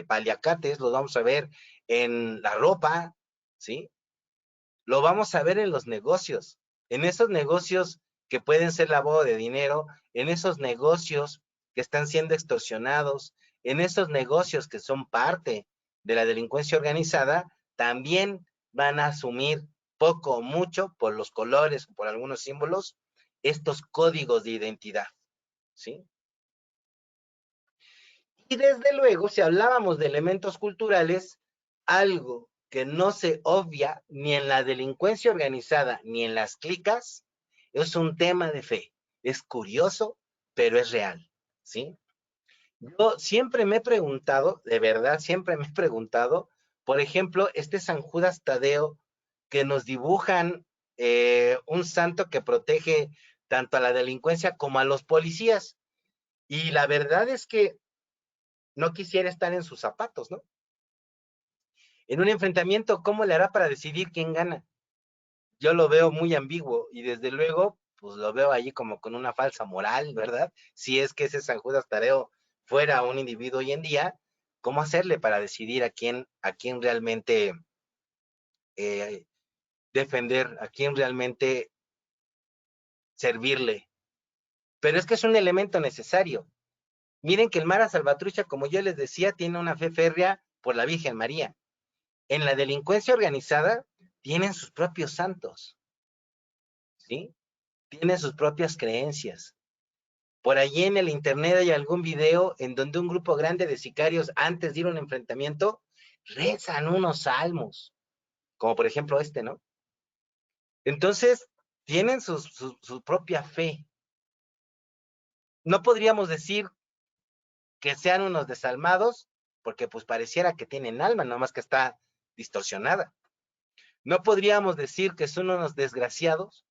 S3: paliacates, lo vamos a ver en la ropa, ¿sí? Lo vamos a ver en los negocios, en esos negocios que pueden ser lavado de dinero, en esos negocios que están siendo extorsionados, en esos negocios que son parte de la delincuencia organizada, también van a asumir poco o mucho por los colores o por algunos símbolos estos códigos de identidad, ¿sí? Y desde luego, si hablábamos de elementos culturales, algo que no se obvia ni en la delincuencia organizada ni en las clicas, es un tema de fe. Es curioso, pero es real, ¿sí? Yo siempre me he preguntado, de verdad, siempre me he preguntado, por ejemplo, este San Judas Tadeo que nos dibujan un santo que protege tanto a la delincuencia como a los policías. Y la verdad es que no quisiera estar en sus zapatos, ¿no? En un enfrentamiento, ¿cómo le hará para decidir quién gana? Yo lo veo muy ambiguo y desde luego, pues lo veo allí como con una falsa moral, ¿verdad? Si es que ese San Judas Tadeo fuera un individuo hoy en día, ¿cómo hacerle para decidir a quién realmente defender, a quién realmente servirle? Pero es que es un elemento necesario. Miren que el Mara Salvatrucha, como yo les decía, tiene una fe férrea por la Virgen María. En la delincuencia organizada tienen sus propios santos, ¿sí? Tienen sus propias creencias. Por allí en el internet hay algún video en donde un grupo grande de sicarios, antes de ir a un enfrentamiento, rezan unos salmos, como por ejemplo este, ¿no? Entonces, tienen su propia fe. No podríamos decir que sean unos desalmados, porque pues pareciera que tienen alma, nomás que está distorsionada. No podríamos decir que son unos desgraciados,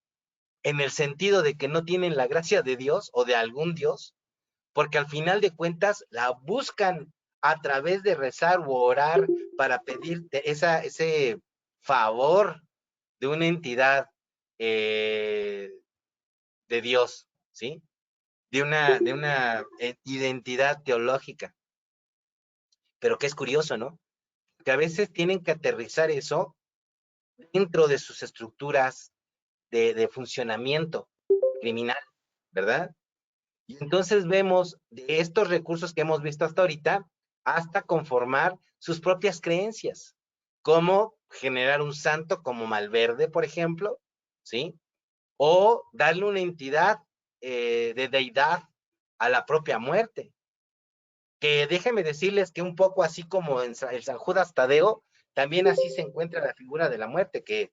S3: en el sentido de que no tienen la gracia de Dios o de algún Dios, porque al final de cuentas la buscan a través de rezar u orar para pedir ese favor de una entidad de Dios, ¿sí? De una identidad teológica. Pero que es curioso, ¿no? Que a veces tienen que aterrizar eso dentro de sus estructuras de funcionamiento criminal, ¿verdad? Y entonces vemos de estos recursos que hemos visto hasta ahorita, hasta conformar sus propias creencias, como generar un santo como Malverde, por ejemplo, ¿sí? O darle una entidad de deidad a la propia muerte. Que déjenme decirles que un poco así como en el San Judas Tadeo, también así se encuentra la figura de la muerte, que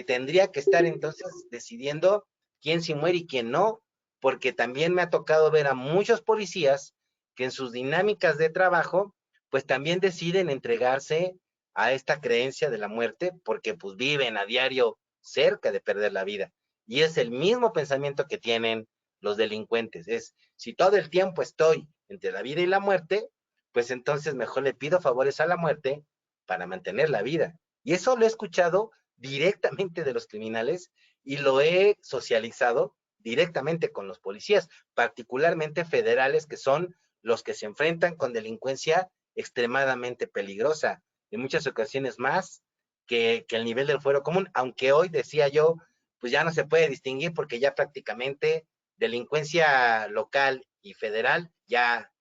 S3: tendría que estar entonces decidiendo quién sí muere y quién no, porque también me ha tocado ver a muchos policías que en sus dinámicas de trabajo, pues también deciden entregarse a esta creencia de la muerte, porque pues viven a diario cerca de perder la vida. Y es el mismo pensamiento que tienen los delincuentes, es si todo el tiempo estoy entre la vida y la muerte, pues entonces mejor le pido favores a la muerte para mantener la vida. Y eso lo he escuchado directamente de los criminales y lo he socializado directamente con los policías, particularmente federales, que son los que se enfrentan con delincuencia extremadamente peligrosa, en muchas ocasiones más que el nivel del fuero común, aunque hoy decía yo, pues ya no se puede distinguir porque ya prácticamente delincuencia local y federal ya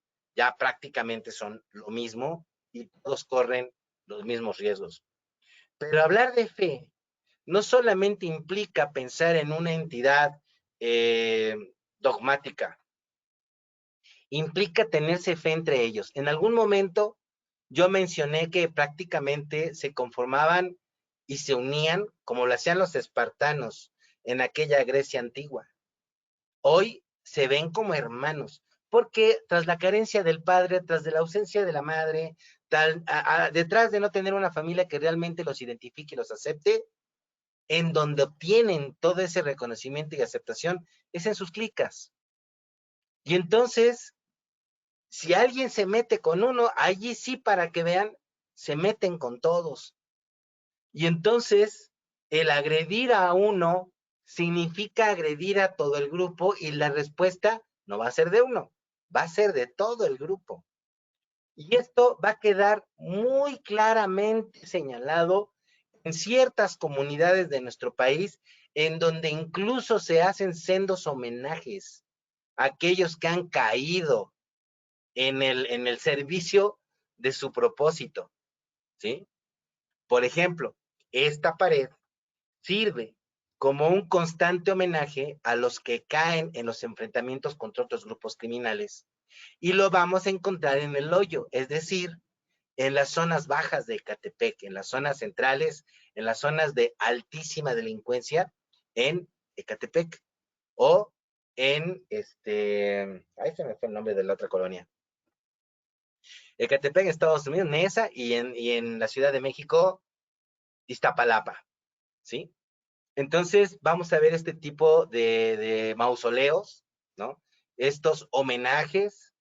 S3: prácticamente son lo mismo y todos corren los mismos riesgos. Pero hablar de fe no solamente implica pensar en una entidad dogmática, implica tenerse fe entre ellos. En algún momento yo mencioné que prácticamente se conformaban y se unían como lo hacían los espartanos en aquella Grecia antigua. Hoy se ven como hermanos, porque tras la carencia del padre, tras de la ausencia de la madre, detrás de no tener una familia que realmente los identifique y los acepte, en donde obtienen todo ese reconocimiento y aceptación es en sus clicas. Y entonces, si alguien se mete con uno, allí sí, para que vean, se meten con todos. Y entonces, el agredir a uno significa agredir a todo el grupo y la respuesta no va a ser de uno, va a ser de todo el grupo. Y esto va a quedar muy claramente señalado en ciertas comunidades de nuestro país, en donde incluso se hacen sendos homenajes a aquellos que han caído en el servicio de su propósito, ¿sí? Por ejemplo, esta pared sirve como un constante homenaje a los que caen en los enfrentamientos contra otros grupos criminales. Y lo vamos a encontrar en el hoyo, es decir, en las zonas bajas de Ecatepec, en las zonas centrales, en las zonas de altísima delincuencia en Ecatepec, o en ahí se me fue el nombre de la otra colonia. Ecatepec, Estados Unidos, Nesa, y en la Ciudad de México, Iztapalapa, ¿sí? Entonces vamos a ver este tipo de mausoleos, ¿no? Estos homenajes.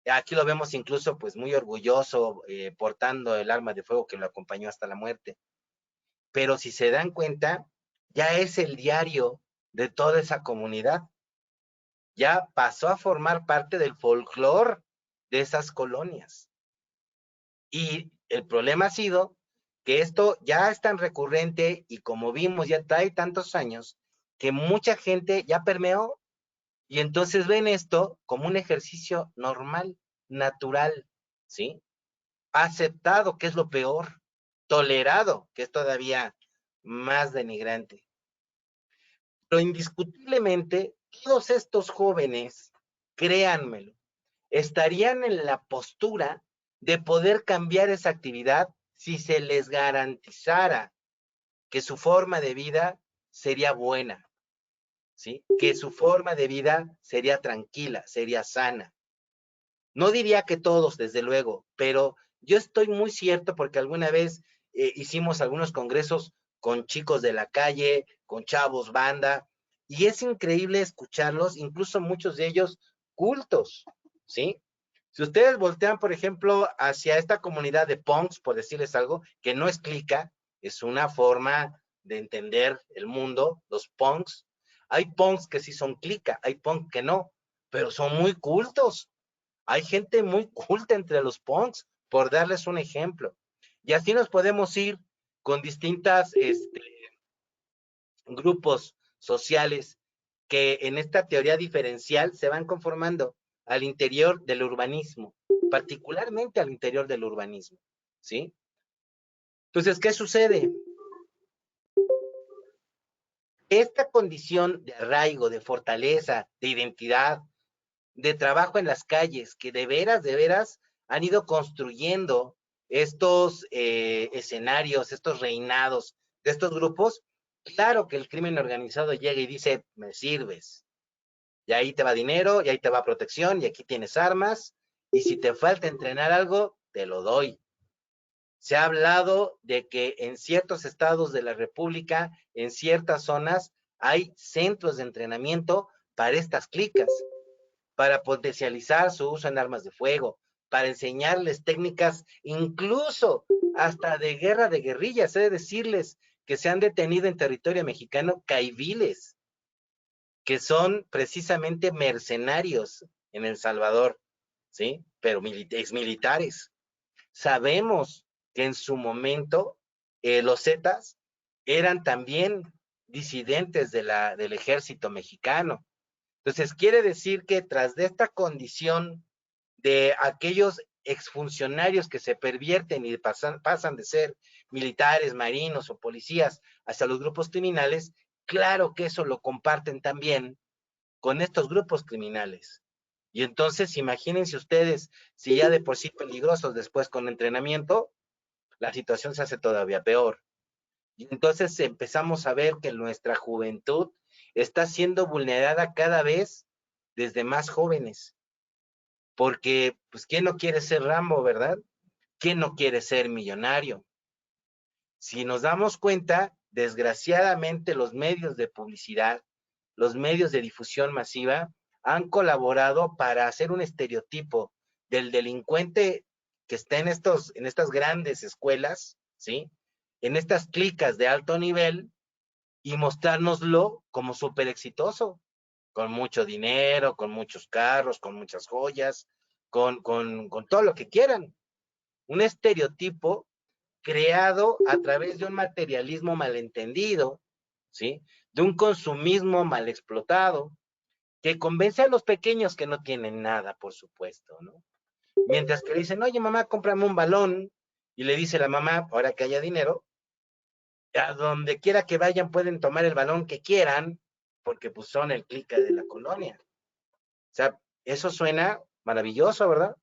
S3: Aquí lo vemos incluso pues muy orgulloso, portando el arma de fuego que lo acompañó hasta la muerte. Pero si se dan cuenta, ya es el diario de toda esa comunidad. Ya pasó a formar parte del folclore de esas colonias. Y el problema ha sido que esto ya es tan recurrente y como vimos ya trae tantos años que mucha gente ya permeó y entonces ven esto como un ejercicio normal, natural, ¿sí? Aceptado, que es lo peor, tolerado, que es todavía más denigrante. Pero indiscutiblemente, todos estos jóvenes, créanmelo, estarían en la postura de poder cambiar esa actividad si se les garantizara que su forma de vida sería buena, ¿sí? Que su forma de vida sería tranquila, sería sana. No diría que todos, desde luego, pero yo estoy muy cierto porque alguna vez hicimos algunos congresos con chicos de la calle, con chavos banda, Y es increíble escucharlos, incluso muchos de ellos cultos, ¿sí? Si ustedes voltean, por ejemplo, hacia esta comunidad de punks, por decirles algo, que no es clica, es una forma de entender el mundo, los punks. Hay punks que sí son clica, hay punks que no, pero son muy cultos. Hay gente muy culta entre los punks, por darles un ejemplo. Y así nos podemos ir con distintas grupos sociales que en esta teoría diferencial se van conformando al interior del urbanismo, particularmente al interior del urbanismo, ¿sí? Entonces, ¿qué sucede? Esta condición de arraigo, de fortaleza, de identidad, de trabajo en las calles, que de veras han ido construyendo estos escenarios, estos reinados de estos grupos, claro que el crimen organizado llega y dice, me sirves, y ahí te va dinero, y ahí te va protección, y aquí tienes armas, y si te falta entrenar algo, te lo doy. Se ha hablado de que en ciertos estados de la República, en ciertas zonas, hay centros de entrenamiento para estas clicas, para potencializar su uso en armas de fuego, para enseñarles técnicas, incluso hasta de guerra de guerrillas. He de decirles que se han detenido en territorio mexicano caiviles, que son precisamente mercenarios en El Salvador, ¿sí? Pero exmilitares. Sabemos que en su momento los Zetas eran también disidentes del ejército mexicano. Entonces, quiere decir que tras de esta condición de aquellos exfuncionarios que se pervierten y pasan de ser militares, marinos o policías hacia los grupos criminales, claro que eso lo comparten también con estos grupos criminales. Y entonces, imagínense ustedes, si ya de por sí peligrosos después con entrenamiento, la situación se hace todavía peor. Y entonces empezamos a ver que nuestra juventud está siendo vulnerada cada vez desde más jóvenes. Porque, pues, ¿quién no quiere ser Rambo, verdad? ¿Quién no quiere ser millonario? Si nos damos cuenta, desgraciadamente los medios de publicidad, los medios de difusión masiva han colaborado para hacer un estereotipo del delincuente que está en estas grandes escuelas, ¿sí? En estas clicas de alto nivel y mostrárnoslo como súper exitoso, con mucho dinero, con muchos carros, con muchas joyas, con todo lo que quieran. Un estereotipo creado a través de un materialismo malentendido, ¿sí? De un consumismo mal explotado, que convence a los pequeños que no tienen nada, por supuesto, ¿no? Mientras que le dicen, oye, mamá, cómprame un balón, y le dice la mamá, ahora que haya dinero, a donde quiera que vayan pueden tomar el balón que quieran, porque pues son el clica de la colonia. O sea, eso suena maravilloso, ¿verdad?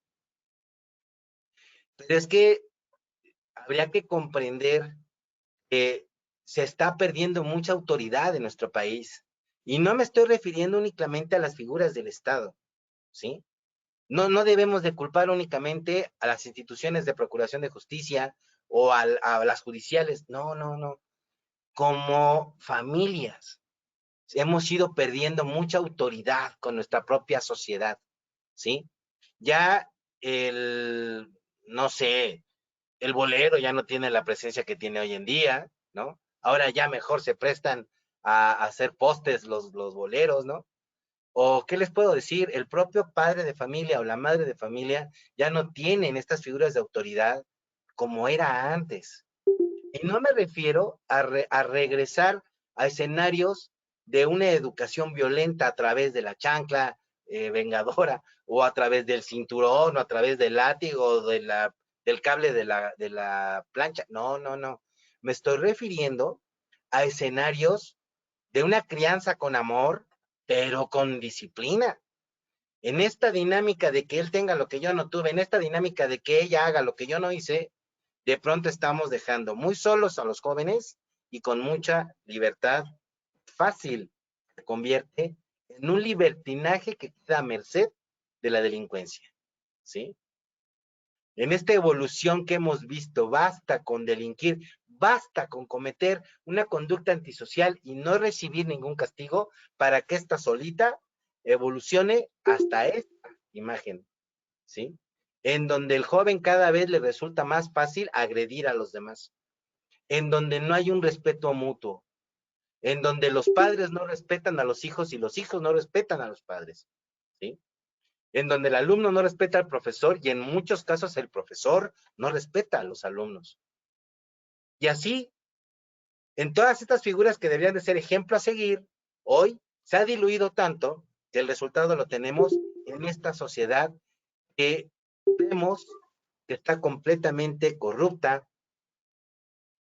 S3: Pero es que habría que comprender que se está perdiendo mucha autoridad en nuestro país. Y no me estoy refiriendo únicamente a las figuras del Estado, ¿sí? No debemos de culpar únicamente a las instituciones de procuración de justicia o a las judiciales. No. Como familias hemos ido perdiendo mucha autoridad con nuestra propia sociedad, ¿sí? Ya no sé, el bolero ya no tiene la presencia que tiene hoy en día, ¿no? Ahora ya mejor se prestan a hacer postes los boleros, ¿no? O, ¿qué les puedo decir? El propio padre de familia o la madre de familia ya no tienen estas figuras de autoridad como era antes. Y no me refiero a regresar a escenarios de una educación violenta a través de la chancla vengadora, o a través del cinturón, o a través del látigo, o del cable de la plancha. No. Me estoy refiriendo a escenarios de una crianza con amor, pero con disciplina. En esta dinámica de que él tenga lo que yo no tuve, en esta dinámica de que ella haga lo que yo no hice, de pronto estamos dejando muy solos a los jóvenes y con mucha libertad fácil se convierte en un libertinaje que queda a merced de la delincuencia, ¿sí? En esta evolución que hemos visto, basta con delinquir, basta con cometer una conducta antisocial y no recibir ningún castigo para que esta solita evolucione hasta esta imagen, ¿sí? En donde el joven cada vez le resulta más fácil agredir a los demás, en donde no hay un respeto mutuo, en donde los padres no respetan a los hijos y los hijos no respetan a los padres, ¿sí? En donde el alumno no respeta al profesor y en muchos casos el profesor no respeta a los alumnos. Y así, en todas estas figuras que deberían de ser ejemplo a seguir, hoy se ha diluido tanto que el resultado lo tenemos en esta sociedad que vemos que está completamente corrupta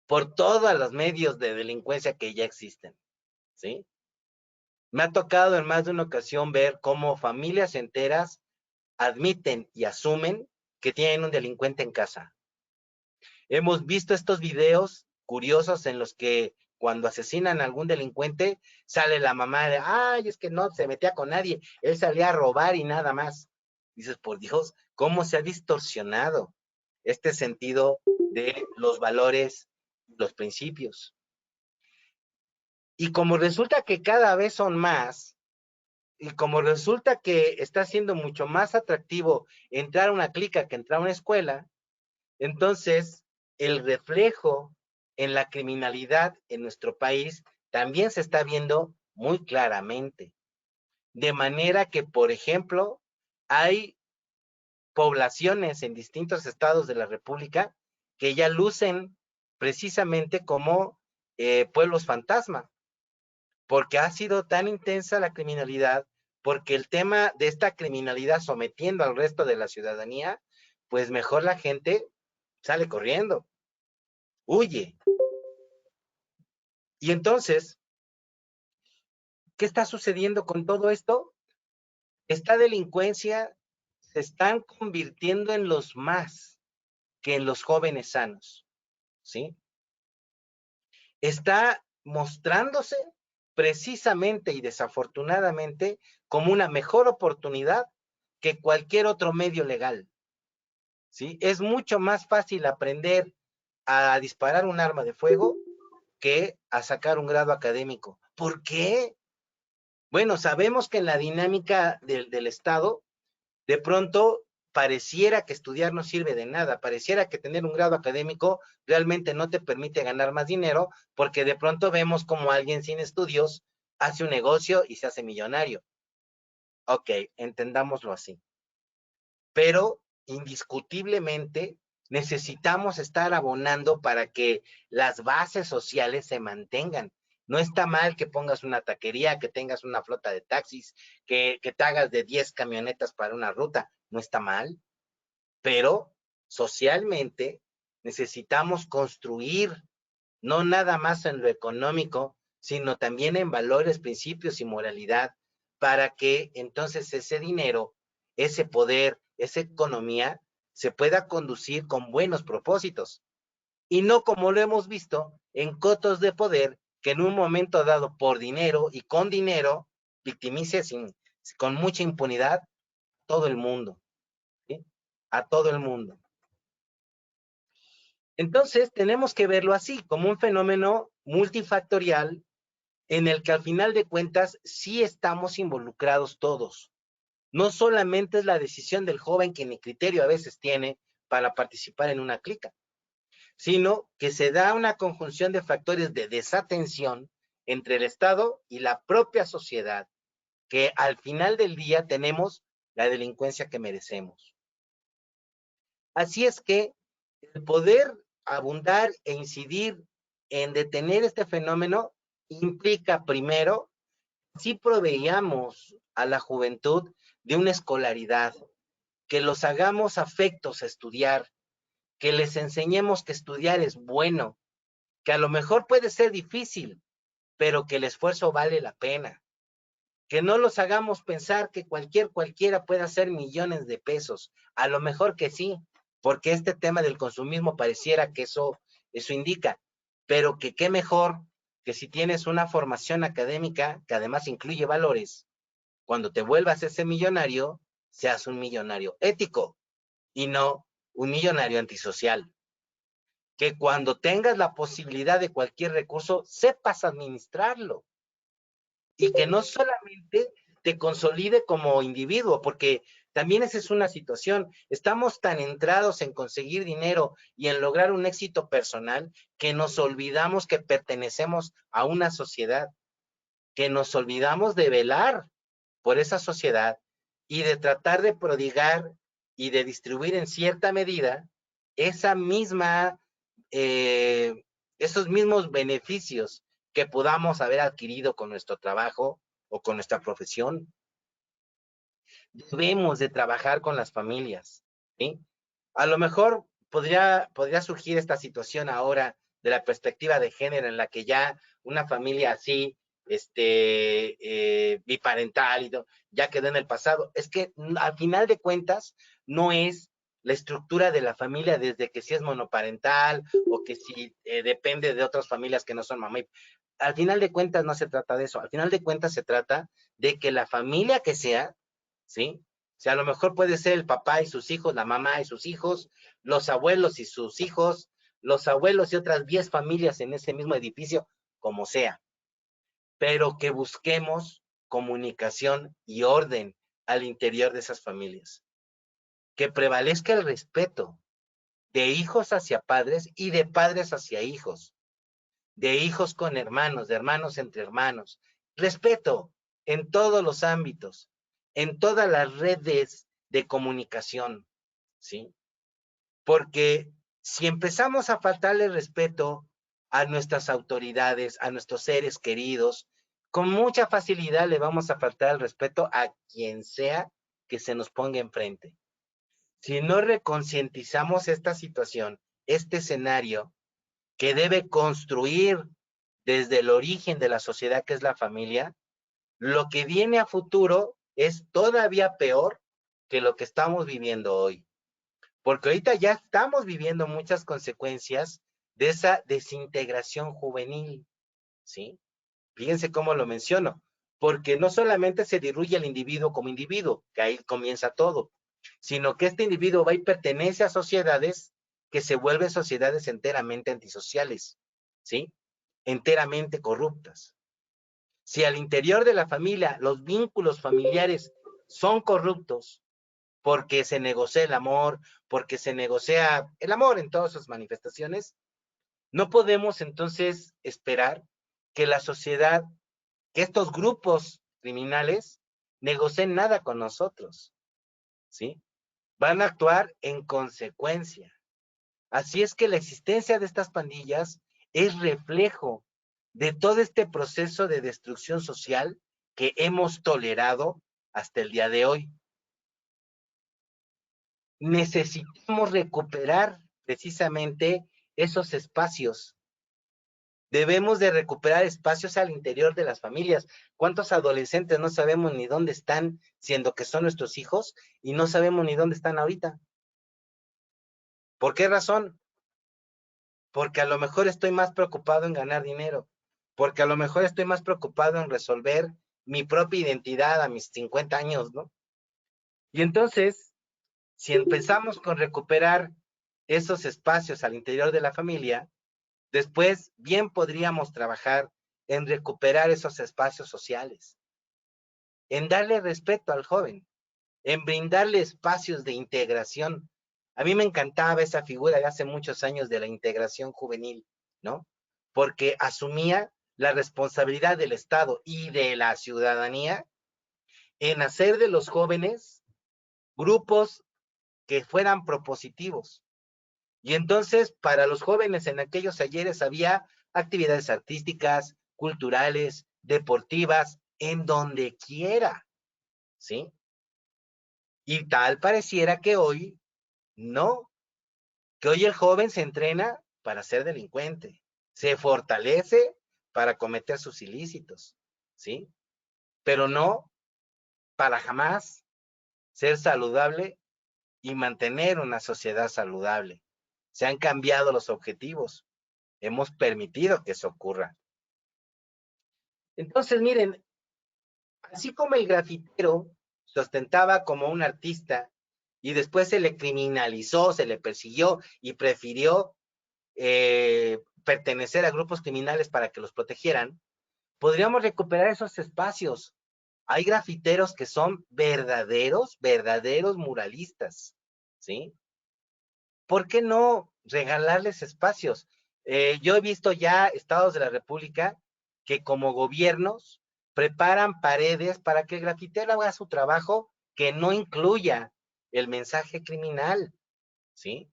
S3: por todos los medios de delincuencia que ya existen, ¿sí? Me ha tocado en más de una ocasión ver cómo familias enteras admiten y asumen que tienen un delincuente en casa. Hemos visto estos videos curiosos en los que cuando asesinan a algún delincuente, sale la mamá de, ay, es que no se metía con nadie, él salía a robar y nada más. Dices, por Dios, ¿cómo se ha distorsionado este sentido de los valores, los principios? Y como resulta que cada vez son más, y como resulta que está siendo mucho más atractivo entrar a una clica que entrar a una escuela, entonces el reflejo en la criminalidad en nuestro país también se está viendo muy claramente. De manera que, por ejemplo, hay poblaciones en distintos estados de la República que ya lucen precisamente como pueblos fantasma, porque ha sido tan intensa la criminalidad, porque el tema de esta criminalidad sometiendo al resto de la ciudadanía, pues mejor la gente sale corriendo, huye. Y entonces, ¿qué está sucediendo con todo esto? Esta delincuencia se están convirtiendo en los más que en los jóvenes sanos, ¿sí? Está mostrándose precisamente y desafortunadamente como una mejor oportunidad que cualquier otro medio legal, ¿sí? Es mucho más fácil aprender a disparar un arma de fuego que a sacar un grado académico. ¿Por qué? Bueno, sabemos que en la dinámica del Estado, de pronto pareciera que estudiar no sirve de nada, pareciera que tener un grado académico realmente no te permite ganar más dinero, porque de pronto vemos como alguien sin estudios hace un negocio y se hace millonario. Ok, entendámoslo así. Pero indiscutiblemente necesitamos estar abonando para que las bases sociales se mantengan. No está mal que pongas una taquería, que tengas una flota de taxis, que te hagas de 10 camionetas para una ruta. No está mal, pero socialmente necesitamos construir, no nada más en lo económico, sino también en valores, principios y moralidad, para que entonces ese dinero, ese poder, esa economía, se pueda conducir con buenos propósitos. Y no como lo hemos visto en cotos de poder que en un momento dado por dinero y con dinero victimice con mucha impunidad a todo el mundo, ¿sí? A todo el mundo. Entonces tenemos que verlo así, como un fenómeno multifactorial en el que al final de cuentas sí estamos involucrados todos. No solamente es la decisión del joven que ni criterio a veces tiene para participar en una clica, sino que se da una conjunción de factores de desatención entre el Estado y la propia sociedad, que al final del día tenemos la delincuencia que merecemos. Así es que el poder abundar e incidir en detener este fenómeno implica primero, si proveíamos a la juventud de una escolaridad, que los hagamos afectos a estudiar, que les enseñemos que estudiar es bueno, que a lo mejor puede ser difícil, pero que el esfuerzo vale la pena, que no los hagamos pensar que cualquiera puede hacer millones de pesos, a lo mejor que sí, porque este tema del consumismo pareciera que eso indica, pero que qué mejor que si tienes una formación académica que además incluye valores, cuando te vuelvas ese millonario, seas un millonario ético y no un millonario antisocial. que cuando tengas la posibilidad de cualquier recurso, sepas administrarlo. Y que no solamente te consolide como individuo, porque también esa es una situación. Estamos tan entrados en conseguir dinero y en lograr un éxito personal que nos olvidamos que pertenecemos a una sociedad, que nos olvidamos de velar por esa sociedad y de tratar de prodigar y de distribuir en cierta medida esa misma, esos mismos beneficios que podamos haber adquirido con nuestro trabajo o con nuestra profesión. Debemos de trabajar con las familias, ¿sí? A lo mejor podría surgir esta situación ahora de la perspectiva de género en la que ya una familia así, biparental y todo, ya quedó en el pasado. Es que al final de cuentas no es la estructura de la familia desde que si es monoparental o que si depende de otras familias que no son mamá. Al final de cuentas no se trata de eso. Al final de cuentas se trata de que la familia que sea, ¿sí? O sea, a lo mejor puede ser el papá y sus hijos, la mamá y sus hijos, los abuelos y sus hijos, los abuelos y otras 10 familias en ese mismo edificio, como sea. Pero que busquemos comunicación y orden al interior de esas familias. Que prevalezca el respeto de hijos hacia padres y de padres hacia hijos. De hijos con hermanos, de hermanos entre hermanos. Respeto en todos los ámbitos, en todas las redes de comunicación, ¿sí? Porque si empezamos a faltarle respeto a nuestras autoridades, a nuestros seres queridos, con mucha facilidad le vamos a faltar el respeto a quien sea que se nos ponga enfrente. Si no reconcientizamos esta situación, este escenario que debe construir desde el origen de la sociedad que es la familia, lo que viene a futuro es todavía peor que lo que estamos viviendo hoy. Porque ahorita ya estamos viviendo muchas consecuencias de esa desintegración juvenil, ¿sí? Fíjense cómo lo menciono, porque no solamente se diluye el individuo como individuo, que ahí comienza todo, sino que este individuo va y pertenece a sociedades que se vuelven sociedades enteramente antisociales, ¿sí? Enteramente corruptas. Si al interior de la familia los vínculos familiares son corruptos, porque se negocia el amor, porque se negocia el amor en todas sus manifestaciones, no podemos entonces esperar que la sociedad, que estos grupos criminales negocien nada con nosotros, ¿sí? Van a actuar en consecuencia. Así es que la existencia de estas pandillas es reflejo de todo este proceso de destrucción social que hemos tolerado hasta el día de hoy. Necesitamos recuperar precisamente esos espacios. Debemos de recuperar espacios al interior de las familias. ¿Cuántos adolescentes no sabemos ni dónde están, siendo que son nuestros hijos, y no sabemos ni dónde están ahorita? ¿Por qué razón? Porque a lo mejor estoy más preocupado en ganar dinero, porque a lo mejor estoy más preocupado en resolver mi propia identidad a mis 50 años, ¿no? Y entonces, si empezamos con recuperar esos espacios al interior de la familia, después bien podríamos trabajar en recuperar esos espacios sociales, en darle respeto al joven, en brindarle espacios de integración. A mí me encantaba esa figura de hace muchos años de la integración juvenil, ¿no? Porque asumía la responsabilidad del Estado y de la ciudadanía en hacer de los jóvenes grupos que fueran propositivos. Y entonces, para los jóvenes en aquellos ayeres había actividades artísticas, culturales, deportivas, en donde quiera, ¿sí? Y tal pareciera que hoy no, que hoy el joven se entrena para ser delincuente, se fortalece para cometer sus ilícitos, ¿sí? Pero no para jamás ser saludable y mantener una sociedad saludable. Se han cambiado los objetivos. Hemos permitido que eso ocurra. Entonces, miren, así como el grafitero se ostentaba como un artista y después se le criminalizó, se le persiguió y prefirió pertenecer a grupos criminales para que los protegieran, podríamos recuperar esos espacios. Hay grafiteros que son verdaderos muralistas, ¿sí? ¿Por qué no regalarles espacios? Yo he visto ya estados de la República que como gobiernos preparan paredes para que el grafitero haga su trabajo que no incluya el mensaje criminal, ¿sí?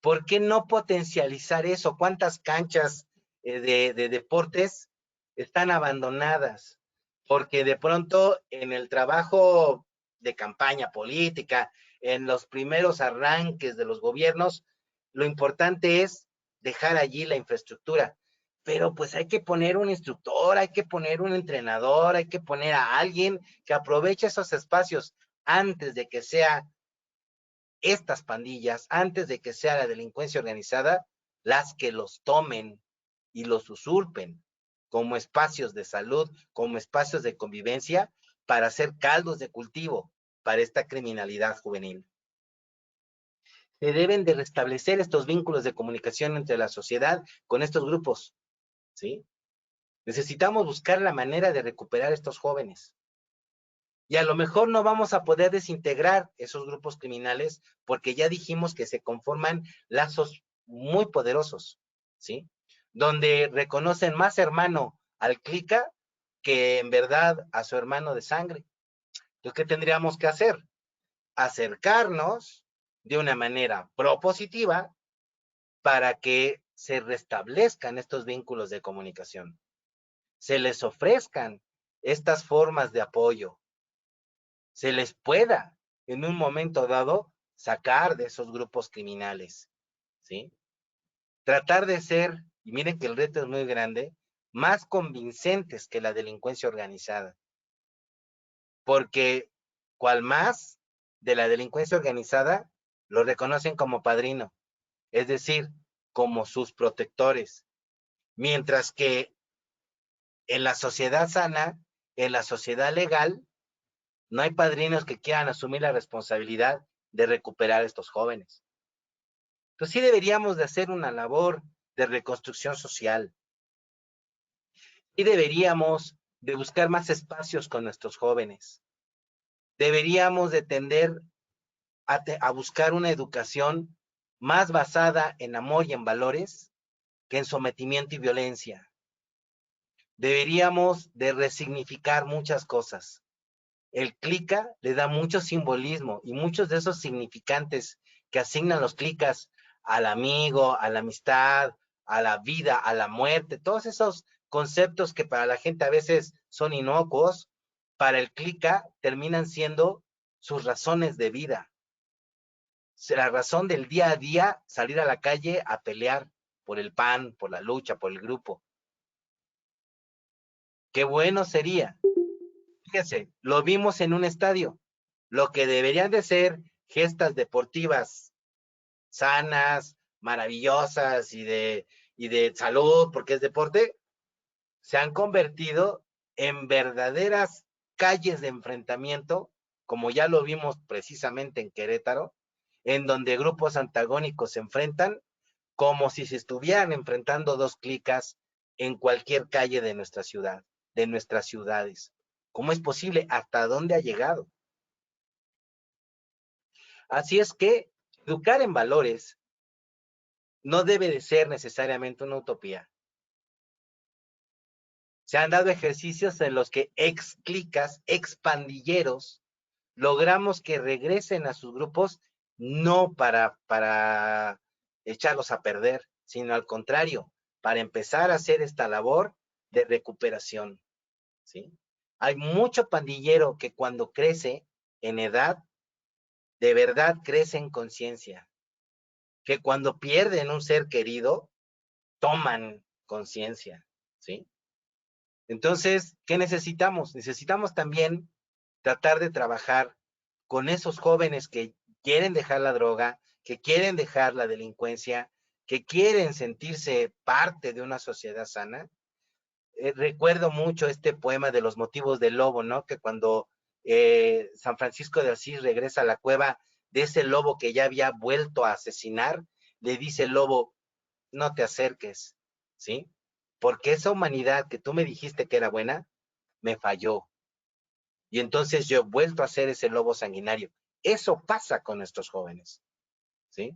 S3: ¿Por qué no potencializar eso? ¿Cuántas canchas de deportes están abandonadas? Porque de pronto en el trabajo de campaña política, en los primeros arranques de los gobiernos, lo importante es dejar allí la infraestructura. Pero pues hay que poner un instructor, hay que poner un entrenador, hay que poner a alguien que aproveche esos espacios antes de que sea estas pandillas, antes de que sea la delincuencia organizada, las que los tomen y los usurpen como espacios de salud, como espacios de convivencia, para hacer caldos de cultivo para esta criminalidad juvenil. Se deben de restablecer estos vínculos de comunicación entre la sociedad con estos grupos, ¿sí? Necesitamos buscar la manera de recuperar estos jóvenes. Y a lo mejor no vamos a poder desintegrar esos grupos criminales porque ya dijimos que se conforman lazos muy poderosos, ¿sí? Donde reconocen más hermano al clica que en verdad a su hermano de sangre. Entonces, ¿qué tendríamos que hacer? Acercarnos de una manera propositiva para que se restablezcan estos vínculos de comunicación. Se les ofrezcan estas formas de apoyo, se les pueda en un momento dado sacar de esos grupos criminales, ¿sí? Tratar de ser, y miren que el reto es muy grande, más convincentes que la delincuencia organizada. Porque cual más de la delincuencia organizada lo reconocen como padrino, es decir, como sus protectores. Mientras que en la sociedad sana, en la sociedad legal, no hay padrinos que quieran asumir la responsabilidad de recuperar a estos jóvenes. Entonces sí deberíamos de hacer una labor de reconstrucción social. Y deberíamos de buscar más espacios con nuestros jóvenes. Deberíamos de tender a buscar una educación más basada en amor y en valores que en sometimiento y violencia. Deberíamos de resignificar muchas cosas. El clica le da mucho simbolismo y muchos de esos significantes que asignan los clicas al amigo, a la amistad, a la vida, a la muerte, todos esos conceptos que para la gente a veces son inocuos, para el clica terminan siendo sus razones de vida. La razón del día a día, salir a la calle a pelear por el pan, por la lucha, por el grupo. Qué bueno sería. Fíjense, lo vimos en un estadio. Lo que deberían de ser gestas deportivas sanas, maravillosas y de salud, porque es deporte, se han convertido en verdaderas calles de enfrentamiento, como ya lo vimos precisamente en Querétaro, en donde grupos antagónicos se enfrentan como si se estuvieran enfrentando dos clicas en cualquier calle de nuestra ciudad, de nuestras ciudades. ¿Cómo es posible? ¿Hasta dónde ha llegado? Así es que educar en valores no debe de ser necesariamente una utopía. Se han dado ejercicios en los que ex clicas, ex pandilleros, logramos que regresen a sus grupos no para echarlos a perder, sino al contrario, para empezar a hacer esta labor de recuperación, ¿sí? Hay mucho pandillero que cuando crece en edad, de verdad crece en conciencia, que cuando pierden un ser querido, toman conciencia, ¿sí? Entonces, ¿qué necesitamos? Necesitamos también tratar de trabajar con esos jóvenes que quieren dejar la droga, que quieren dejar la delincuencia, que quieren sentirse parte de una sociedad sana. Recuerdo mucho este poema de los motivos del lobo, ¿no? Que cuando San Francisco de Asís regresa a la cueva de ese lobo que ya había vuelto a asesinar, le dice el lobo, no te acerques, ¿sí? Porque esa humanidad que tú me dijiste que era buena, me falló. Y entonces yo he vuelto a ser ese lobo sanguinario. Eso pasa con nuestros jóvenes, ¿sí?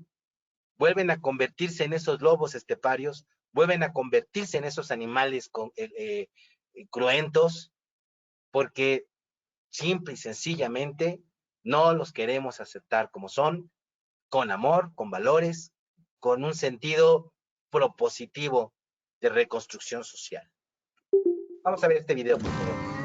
S3: Vuelven a convertirse en esos lobos esteparios, vuelven a convertirse en esos animales cruentos, porque simple y sencillamente no los queremos aceptar como son, con amor, con valores, con un sentido propositivo de reconstrucción social. Vamos a ver este video, por favor.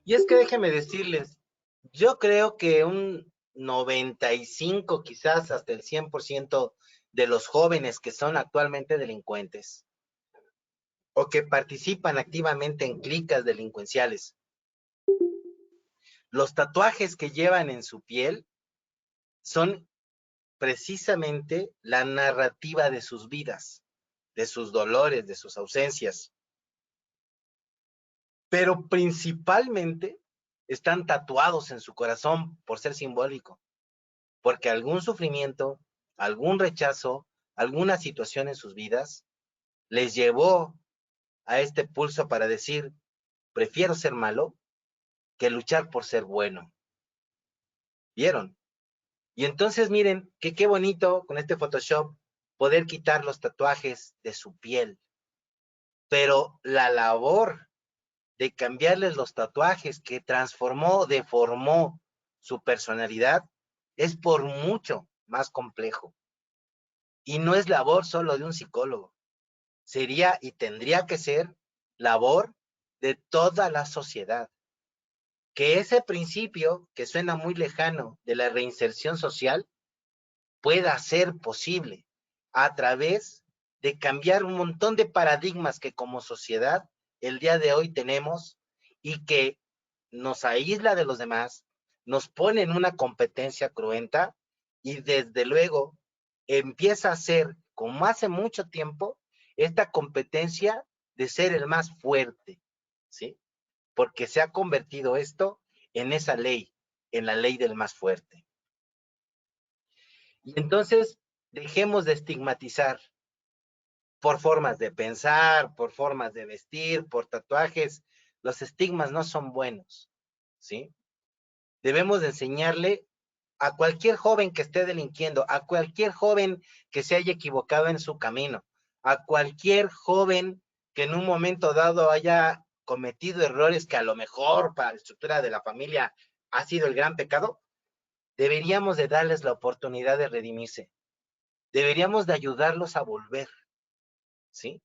S3: Y es que déjenme decirles, yo creo que un 95, quizás hasta el 100% de los jóvenes que son actualmente delincuentes o que participan activamente en clicas delincuenciales, los tatuajes que llevan en su piel son precisamente la narrativa de sus vidas, de sus dolores, de sus ausencias. Pero principalmente están tatuados en su corazón por ser simbólico, porque algún sufrimiento, algún rechazo, alguna situación en sus vidas les llevó a este pulso para decir, prefiero ser malo que luchar por ser bueno. ¿Vieron? Y entonces miren que qué bonito con este Photoshop poder quitar los tatuajes de su piel, pero la labor de cambiarles los tatuajes que transformó, deformó su personalidad, es por mucho más complejo. Y no es labor solo de un psicólogo. Sería y tendría que ser labor de toda la sociedad. Que ese principio, que suena muy lejano, de la reinserción social, pueda ser posible a través de cambiar un montón de paradigmas que como sociedad el día de hoy tenemos y que nos aísla de los demás, nos pone en una competencia cruenta y desde luego empieza a ser, como hace mucho tiempo, esta competencia de ser el más fuerte, ¿sí? Porque se ha convertido esto en esa ley, en la ley del más fuerte. Y entonces dejemos de estigmatizar por formas de pensar, por formas de vestir, por tatuajes. Los estigmas no son buenos, ¿sí? Debemos de enseñarle a cualquier joven que esté delinquiendo, a cualquier joven que se haya equivocado en su camino, a cualquier joven que en un momento dado haya cometido errores que a lo mejor para la estructura de la familia ha sido el gran pecado, deberíamos de darles la oportunidad de redimirse. Deberíamos de ayudarlos a volver, ¿sí?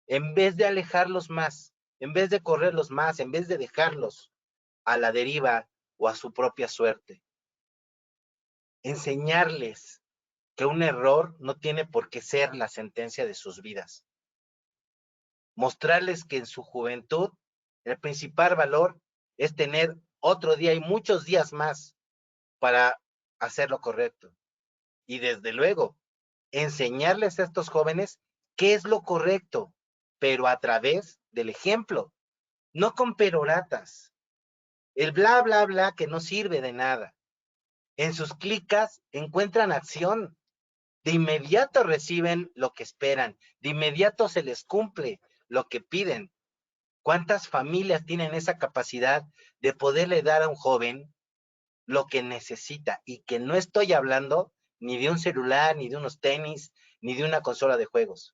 S3: En vez de alejarlos más, en vez de correrlos más, en vez de dejarlos a la deriva o a su propia suerte. Enseñarles que un error no tiene por qué ser la sentencia de sus vidas. Mostrarles que en su juventud el principal valor es tener otro día y muchos días más para hacer lo correcto. Y desde luego, enseñarles a estos jóvenes qué es lo correcto, pero a través del ejemplo, no con peroratas. El bla, bla, bla que no sirve de nada. En sus clicas encuentran acción, de inmediato reciben lo que esperan, de inmediato se les cumple lo que piden. ¿Cuántas familias tienen esa capacidad de poderle dar a un joven lo que necesita? Y que no estoy hablando ni de un celular, ni de unos tenis, ni de una consola de juegos.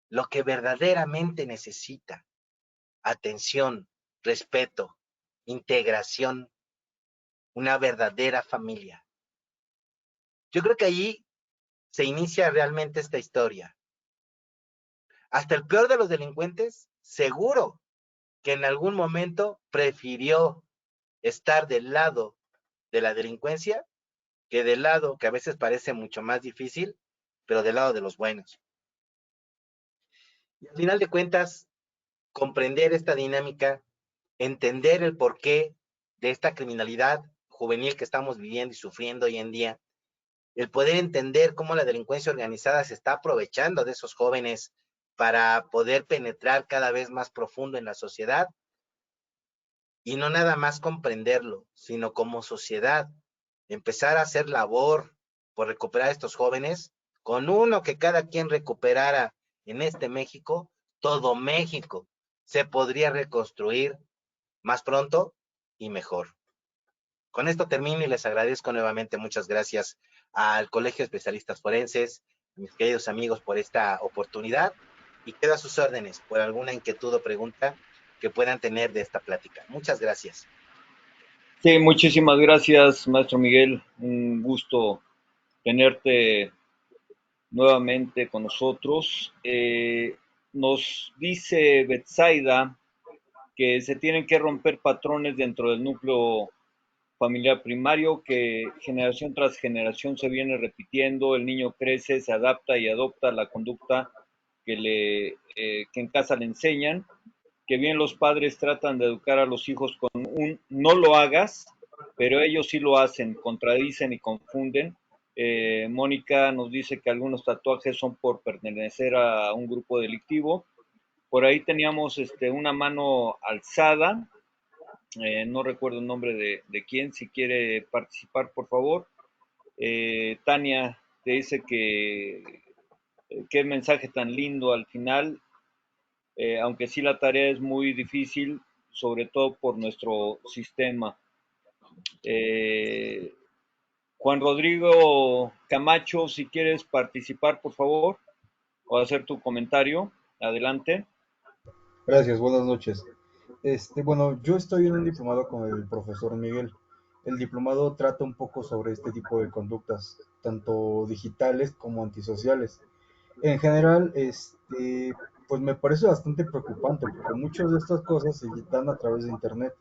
S3: Lo que verdaderamente necesita: atención, respeto, integración, una verdadera familia. Yo creo que allí se inicia realmente esta historia. Hasta el peor de los delincuentes, seguro que en algún momento prefirió estar del lado de la delincuencia que del lado, que a veces parece mucho más difícil, pero del lado de los buenos. Y al final de cuentas, comprender esta dinámica, entender el porqué de esta criminalidad juvenil que estamos viviendo y sufriendo hoy en día, el poder entender cómo la delincuencia organizada se está aprovechando de esos jóvenes para poder penetrar cada vez más profundo en la sociedad, y no nada más comprenderlo, sino como sociedad empezar a hacer labor por recuperar a estos jóvenes. Con uno que cada quien recuperara en este México, todo México se podría reconstruir más pronto y mejor. Con esto termino y les agradezco nuevamente. Muchas gracias al Colegio de Especialistas Forenses, mis queridos amigos, por esta oportunidad, y quedo a sus órdenes por alguna inquietud o pregunta que puedan tener de esta plática. Muchas gracias.
S2: Sí, muchísimas gracias, maestro Miguel. Un gusto tenerte nuevamente con nosotros. Nos dice Betsaida que se tienen que romper patrones dentro del núcleo familiar primario, que generación tras generación se viene repitiendo, el niño crece, se adapta y adopta la conducta que en casa le enseñan, que bien los padres tratan de educar a los hijos con un no lo hagas, pero ellos sí lo hacen, contradicen y confunden. Mónica nos dice que algunos tatuajes son por pertenecer a un grupo delictivo. Por ahí teníamos una mano alzada, no recuerdo el nombre de quién, si quiere participar, por favor. Tania te dice que qué mensaje tan lindo al final, aunque sí la tarea es muy difícil, sobre todo por nuestro sistema. Eh, Juan Rodrigo Camacho, si quieres participar, por favor, o hacer tu comentario, adelante.
S4: Gracias, buenas noches. Bueno, yo estoy en un diplomado con el profesor Miguel. El diplomado trata un poco sobre este tipo de conductas, tanto digitales como antisociales. En general, pues me parece bastante preocupante porque muchas de estas cosas se dan a través de internet.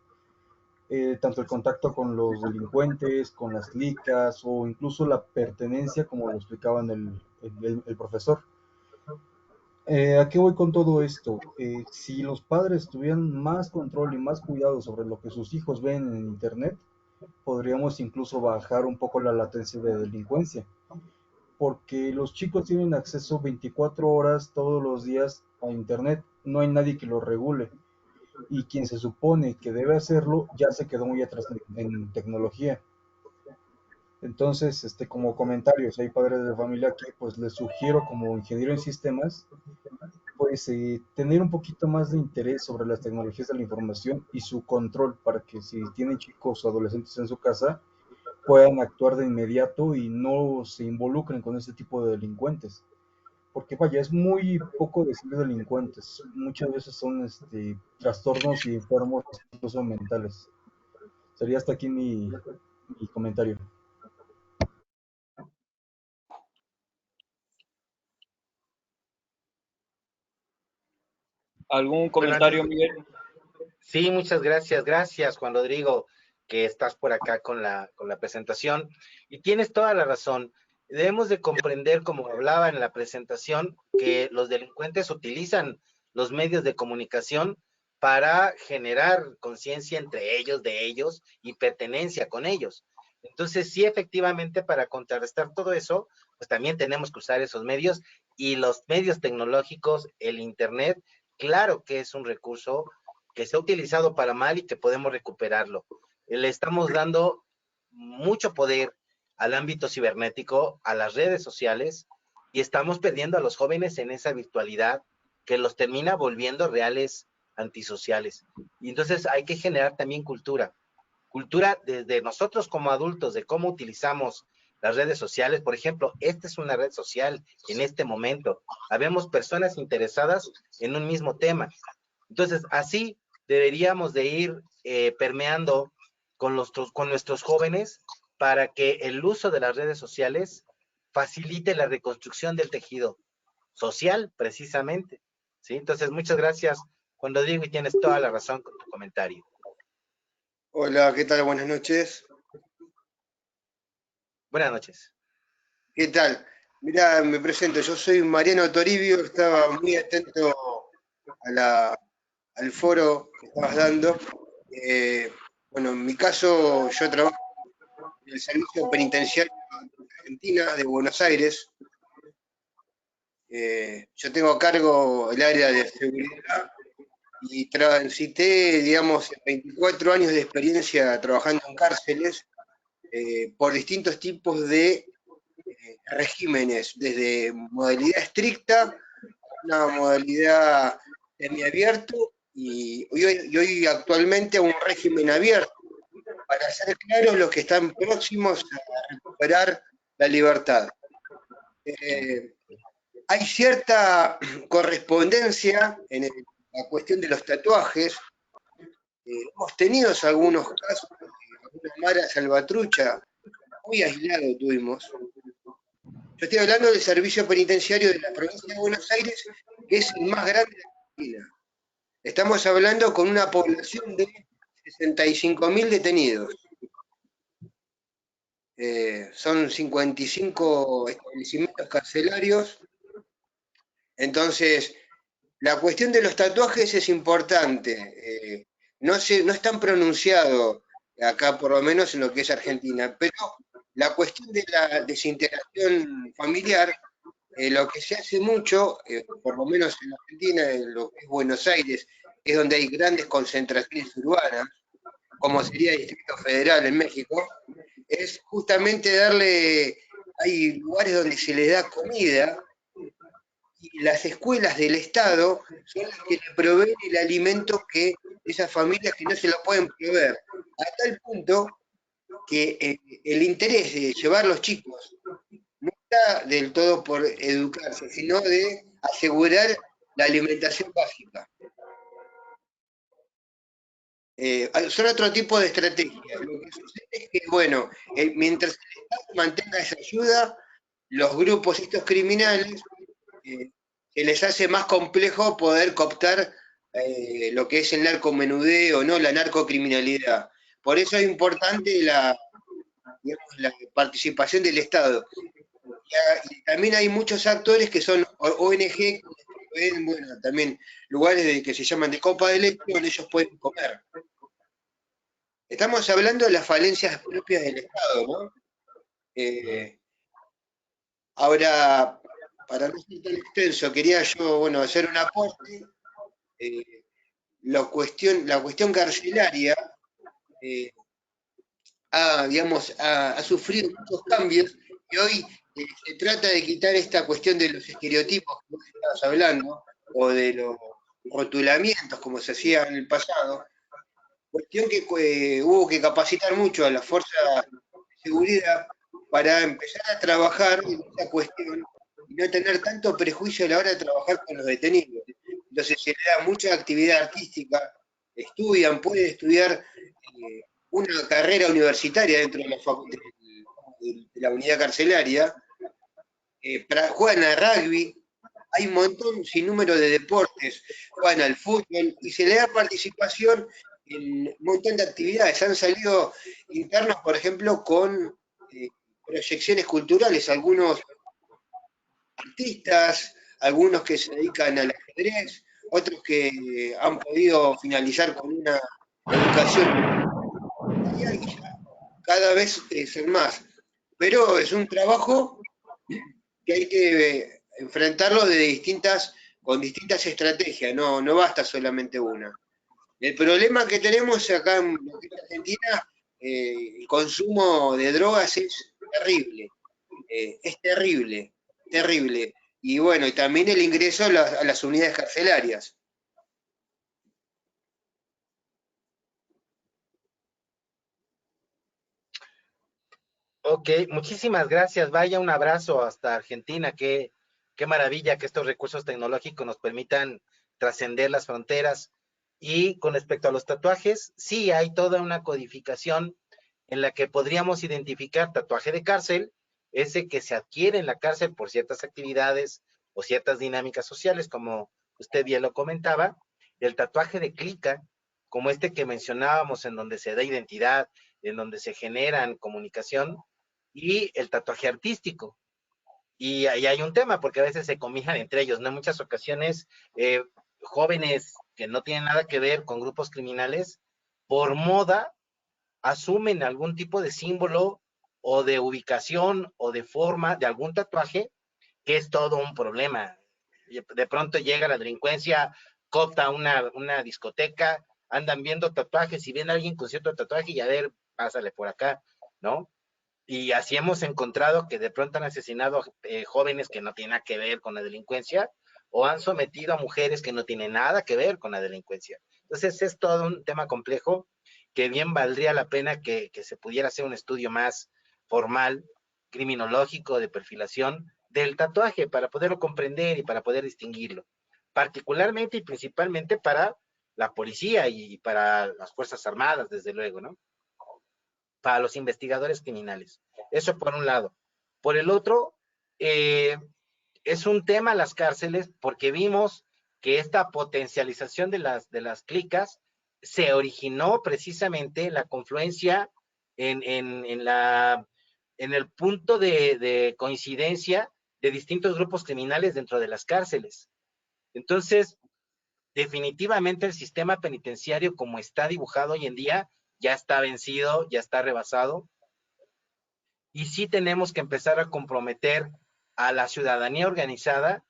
S4: Tanto el contacto con los delincuentes, con las clicas o incluso la pertenencia, como lo explicaba el profesor. ¿A qué voy con todo esto? Si los padres tuvieran más control y más cuidado sobre lo que sus hijos ven en internet, podríamos incluso bajar un poco la latencia de delincuencia, porque los chicos tienen acceso 24 horas todos los días a internet, no hay nadie que lo regule, y quien se supone que debe hacerlo ya se quedó muy atrás en tecnología. Entonces, como comentario, si hay padres de familia que pues les sugiero como ingeniero en sistemas, pues tener un poquito más de interés sobre las tecnologías de la información y su control para que si tienen chicos o adolescentes en su casa puedan actuar de inmediato y no se involucren con este tipo de delincuentes. Porque vaya, es muy poco decir delincuentes, muchas veces son trastornos y enfermos incluso mentales. Sería hasta aquí mi comentario.
S2: ¿Algún
S3: Bueno,
S2: comentario, Miguel?
S3: sí, muchas gracias. Gracias, Juan Rodrigo, que estás por acá con la presentación. Y tienes toda la razón. Debemos de comprender, como hablaba en la presentación, que los delincuentes utilizan los medios de comunicación para generar conciencia entre ellos, de ellos, y pertenencia con ellos. Entonces, sí, efectivamente, para contrarrestar todo eso, pues también tenemos que usar esos medios, y los medios tecnológicos, el Internet, claro que es un recurso que se ha utilizado para mal y que podemos recuperarlo. Le estamos dando mucho poder al ámbito cibernético, a las redes sociales, y estamos perdiendo a los jóvenes en esa virtualidad que los termina volviendo reales antisociales. Y entonces hay que generar también cultura desde nosotros como adultos, de cómo utilizamos las redes sociales. Por ejemplo, esta es una red social en este momento. Habemos personas interesadas en un mismo tema. Entonces, así deberíamos de ir permeando con nuestros jóvenes para que el uso de las redes sociales facilite la reconstrucción del tejido social, precisamente. ¿Sí? Entonces, muchas gracias, Juan Rodrigo, y tienes toda la razón con tu comentario.
S7: Hola, ¿qué tal? Buenas noches.
S3: Buenas noches.
S7: ¿Qué tal? Mirá, me presento, yo soy Mariano Toribio, estaba muy atento al foro que estabas dando. Bueno, en mi caso, yo trabajo en el Servicio Penitenciario de Argentina, de Buenos Aires. Yo tengo a cargo el área de seguridad y transité, digamos, 24 años de experiencia trabajando en cárceles por distintos tipos de regímenes, desde modalidad estricta, una modalidad semiabierto y hoy actualmente a un régimen abierto, para ser claros los que están próximos a recuperar la libertad. Hay cierta correspondencia en la cuestión de los tatuajes. Hemos tenido algunos casos, alguna mara salvatrucha, muy aislado tuvimos. Yo estoy hablando del servicio penitenciario de la provincia de Buenos Aires, que es el más grande de Argentina. Estamos hablando con una población de 65.000 detenidos. Son 55 establecimientos carcelarios. Entonces, la cuestión de los tatuajes es importante. No es tan pronunciado acá, por lo menos en lo que es Argentina, pero la cuestión de la desintegración familiar, lo que se hace mucho, por lo menos en Argentina, en lo que es Buenos Aires, que es donde hay grandes concentraciones urbanas, como sería el Distrito Federal en México, es justamente hay lugares donde se les da comida, y las escuelas del Estado son las que le proveen el alimento que esas familias que no se lo pueden proveer, a tal punto que el interés de llevar los chicos no está del todo por educarse, sino de asegurar la alimentación básica. Son otro tipo de estrategias. Lo que sucede es que, bueno, mientras el Estado mantenga esa ayuda, los grupos estos criminales se les hace más complejo poder cooptar lo que es el narcomenudeo, ¿no? La narcocriminalidad. Por eso es importante digamos, la participación del Estado. Y también hay muchos actores que son ONG, bueno, también lugares que se llaman de copa de leche, donde ellos pueden comer. Estamos hablando de las falencias propias del Estado, ¿no? Ahora, para no ser tan extenso, quería yo, bueno, hacer un aporte. La cuestión carcelaria ha sufrido muchos cambios y hoy se trata de quitar esta cuestión de los estereotipos que vos estabas hablando, o de los rotulamientos como se hacía en el pasado. Cuestión que hubo que capacitar mucho a las fuerzas de seguridad para empezar a trabajar en esa cuestión y no tener tanto prejuicio a la hora de trabajar con los detenidos. Entonces se le da mucha actividad artística, pueden estudiar una carrera universitaria dentro de la unidad carcelaria, juegan a rugby, hay un montón, sin número de deportes, juegan al fútbol y se le da participación en un montón de actividades. Han salido internos, por ejemplo, con proyecciones culturales, algunos artistas, algunos que se dedican al ajedrez, otros que han podido finalizar con una educación y cada vez son más. Pero es un trabajo que hay que enfrentarlo con distintas estrategias, no basta solamente una. El problema que tenemos acá en Argentina, el consumo de drogas es terrible, es terrible, terrible. Y bueno, y también el ingreso a las unidades carcelarias.
S3: Ok, muchísimas gracias. Vaya un abrazo hasta Argentina. Qué maravilla que estos recursos tecnológicos nos permitan trascender las fronteras. Y con respecto a los tatuajes, sí hay toda una codificación en la que podríamos identificar tatuaje de cárcel, ese que se adquiere en la cárcel por ciertas actividades o ciertas dinámicas sociales, como usted bien lo comentaba, el tatuaje de clica, como este que mencionábamos, en donde se da identidad, en donde se generan comunicación, y el tatuaje artístico. Y ahí hay un tema, porque a veces se combinan entre ellos, ¿no? En muchas ocasiones, jóvenes que no tienen nada que ver con grupos criminales, por moda, asumen algún tipo de símbolo o de ubicación o de forma de algún tatuaje, que es todo un problema. De pronto llega la delincuencia, copta una discoteca, andan viendo tatuajes y ven a alguien con cierto tatuaje y a ver, pásale por acá, ¿no? Y así hemos encontrado que de pronto han asesinado jóvenes que no tienen nada que ver con la delincuencia o han sometido a mujeres que no tienen nada que ver con la delincuencia. Entonces es todo un tema complejo que bien valdría la pena que se pudiera hacer un estudio más formal, criminológico, de perfilación del tatuaje para poderlo comprender y para poder distinguirlo, particularmente y principalmente para la policía y para las Fuerzas Armadas, desde luego, ¿no? Para los investigadores criminales. Eso por un lado. Por el otro, es un tema las cárceles porque vimos que esta potencialización de las clicas se originó precisamente la confluencia en el punto de coincidencia de distintos grupos criminales dentro de las cárceles. Entonces, definitivamente el sistema penitenciario como está dibujado hoy en día ya está vencido, ya está rebasado, y sí tenemos que empezar a comprometer a la ciudadanía organizada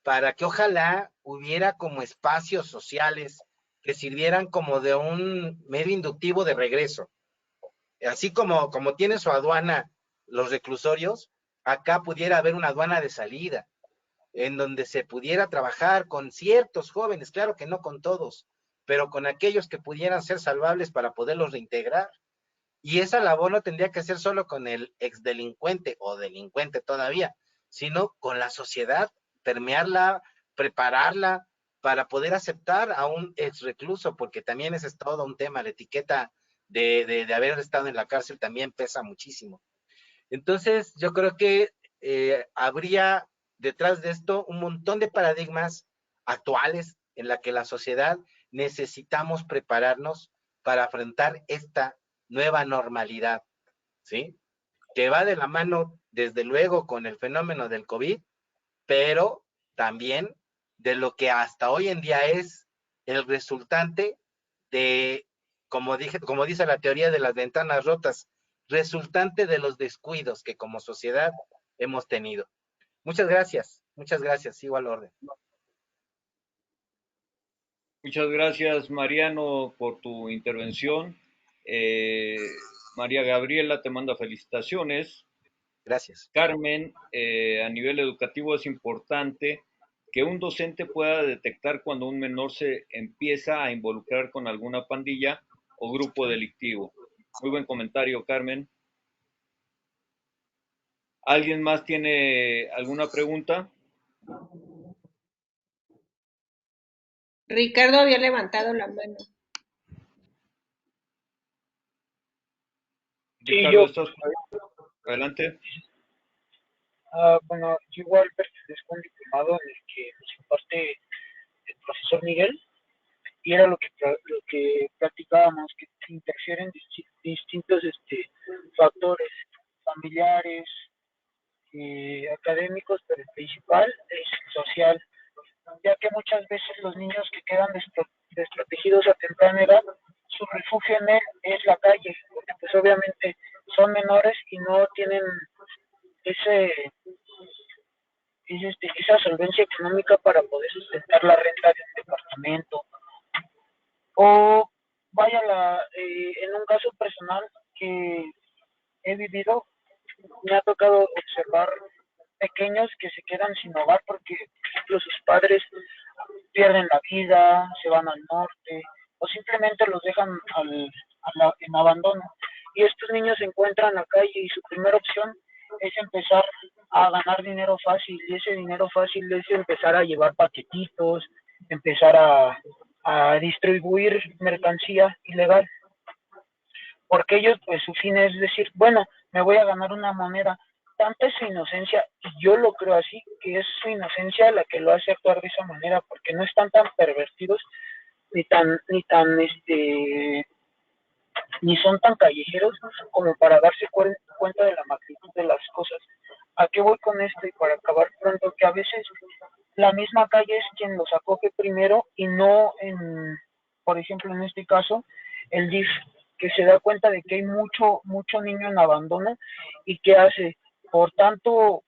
S3: para que ojalá hubiera como espacios sociales que sirvieran como de un medio inductivo de regreso. Así como tiene su aduana los reclusorios, acá pudiera haber una aduana de salida, en donde se pudiera trabajar con ciertos jóvenes, claro que no con todos, pero con aquellos que pudieran ser salvables para poderlos reintegrar. Y esa labor no tendría que ser solo con el exdelincuente o delincuente todavía, sino con la sociedad, permearla, prepararla para poder aceptar a un ex recluso, porque también ese es todo un tema, la etiqueta de haber estado en la cárcel también pesa muchísimo. Entonces, yo creo que habría detrás de esto un montón de paradigmas actuales en la que la sociedad necesitamos prepararnos para afrontar esta nueva normalidad, ¿sí? Que va de la mano, desde luego, con el fenómeno del COVID, pero también de lo que hasta hoy en día es el resultante de, como dice la teoría de las ventanas rotas, resultante de los descuidos que como sociedad hemos tenido. Muchas gracias, sigo al orden.
S2: Muchas gracias, Mariano, por tu intervención. María Gabriela te manda felicitaciones.
S3: Gracias.
S2: Carmen, a nivel educativo es importante que un docente pueda detectar cuando un menor se empieza a involucrar con alguna pandilla o grupo delictivo. Muy buen comentario, Carmen. ¿Alguien más tiene alguna pregunta?
S6: Ricardo había levantado la mano.
S2: Ricardo, ¿estás por ahí? Adelante.
S8: Bueno, yo igual pertenezco a un diplomado en el que nos imparte el profesor Miguel, y era lo que platicábamos, que interfieren distintos factores familiares, académicos, pero el principal es social, ya que muchas veces los niños que quedan desprotegidos a temprana edad, su refugio en él es la calle, porque pues obviamente son menores y no tienen esa solvencia económica para poder sustentar la renta de un departamento. O vaya, en un caso personal que he vivido, me ha tocado observar pequeños que se quedan sin hogar porque, por ejemplo, sus padres pierden la vida, se van al norte o simplemente los dejan en abandono. Y estos niños se encuentran en la calle y su primera opción es empezar a ganar dinero fácil, y ese dinero fácil es empezar a llevar paquetitos, empezar a distribuir mercancía ilegal, porque ellos, pues su fin es decir, bueno, me voy a ganar una moneda. Tanta es su inocencia, y yo lo creo así, que es su inocencia la que lo hace actuar de esa manera, porque no están tan pervertidos, ni son tan callejeros como para darse cuenta de la magnitud de las cosas. ¿A qué voy con esto? Y para acabar pronto, que a veces la misma calle es quien los acoge primero y no, por ejemplo, en este caso, el DIF, que se da cuenta de que hay mucho niño en abandono y que hace, por tanto